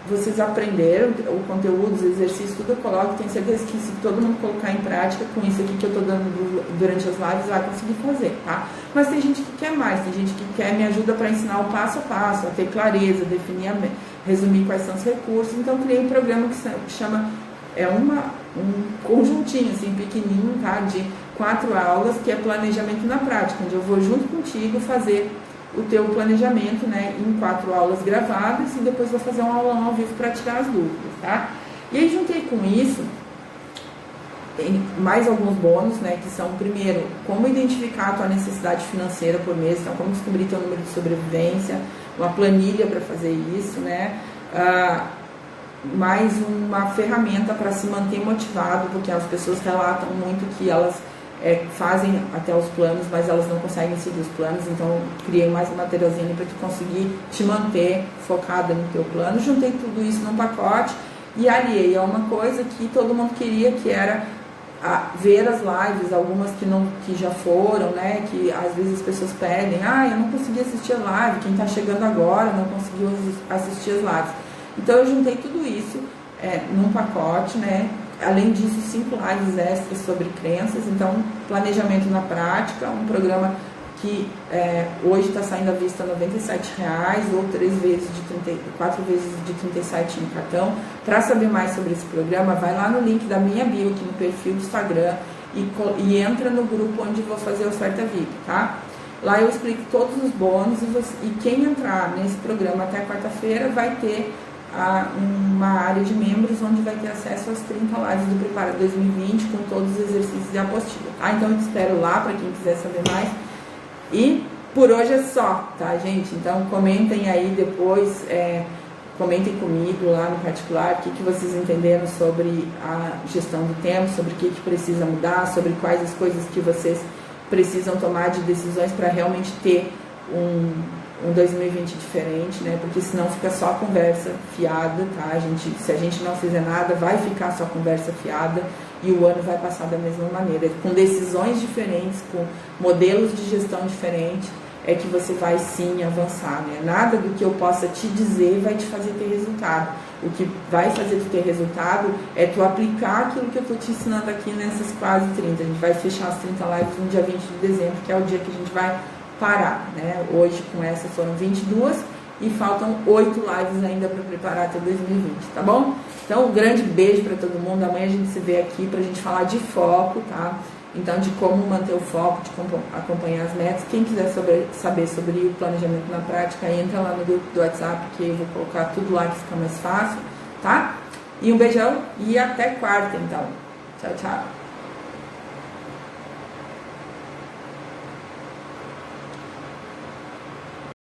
vocês aprenderam o conteúdo, os exercícios, tudo eu coloco, tenho certeza que se todo mundo colocar em prática com isso aqui que eu estou dando durante as lives, vai conseguir fazer, tá? Mas tem gente que quer mais, tem gente que quer me ajuda para ensinar o passo a passo, a ter clareza, definir, resumir quais são os recursos. Então eu criei um programa que chama, um conjuntinho, assim, pequenininho, tá? De 4 aulas, que é planejamento na prática, onde eu vou junto contigo fazer o teu planejamento, né, em 4 aulas gravadas e depois vou fazer um aulão ao vivo para tirar as dúvidas, tá? E aí juntei com isso mais alguns bônus, né, que são, primeiro, como identificar a tua necessidade financeira por mês, então como descobrir teu número de sobrevivência, uma planilha para fazer isso, né, mais uma ferramenta para se manter motivado, porque as pessoas relatam muito que elas fazem até os planos, mas elas não conseguem seguir os planos, então criei mais um materialzinho para tu conseguir te manter focada no teu plano. Juntei tudo isso num pacote e aliei a uma coisa que todo mundo queria, que era ver as lives, algumas que já foram, né, que às vezes as pessoas pedem, eu não consegui assistir a live, quem está chegando agora não conseguiu assistir as lives. Então eu juntei tudo isso num pacote, né? Além disso, 5 lives extras sobre crenças. Então, planejamento na prática, um programa que hoje está saindo à vista R$ 97,00 ou 4 vezes de 37 no cartão. Para saber mais sobre esse programa, vai lá no link da minha bio aqui no perfil do Instagram e entra no grupo onde vou fazer a oferta VIP, tá? Lá eu explico todos os bônus e quem entrar nesse programa até quarta-feira vai ter uma área de membros onde vai ter acesso às 30 lives do Prepara 2020 com todos os exercícios de apostila, tá? Então eu te espero lá para quem quiser saber mais. E por hoje é só, tá, gente? Então comentem aí depois, comentem comigo lá no particular o que vocês entenderam sobre a gestão do tempo, sobre o que precisa mudar, sobre quais as coisas que vocês precisam tomar de decisões para realmente ter um 2020 diferente, né? Porque senão fica só conversa fiada, tá? Se a gente não fizer nada, vai ficar só conversa fiada e o ano vai passar da mesma maneira, com decisões diferentes, com modelos de gestão diferentes,
é que você vai sim avançar, né? Nada do que eu possa te dizer vai te fazer ter resultado. O que vai fazer tu ter resultado é tu aplicar aquilo que eu tô te ensinando aqui nessas quase 30. A gente vai fechar as 30 lives no dia 20 de dezembro, que é o dia que a gente vai parar, né? Hoje com essa foram 22 e faltam 8 lives ainda para preparar até 2020, tá bom? Então, um grande beijo para todo mundo. Amanhã a gente se vê aqui pra gente falar de foco, tá? Então, de como manter o foco, de acompanhar as metas. Quem quiser saber sobre o planejamento na prática, entra lá no grupo do WhatsApp, que eu vou colocar tudo lá que fica mais fácil, tá? E um beijão e até quarta, então. Tchau, tchau.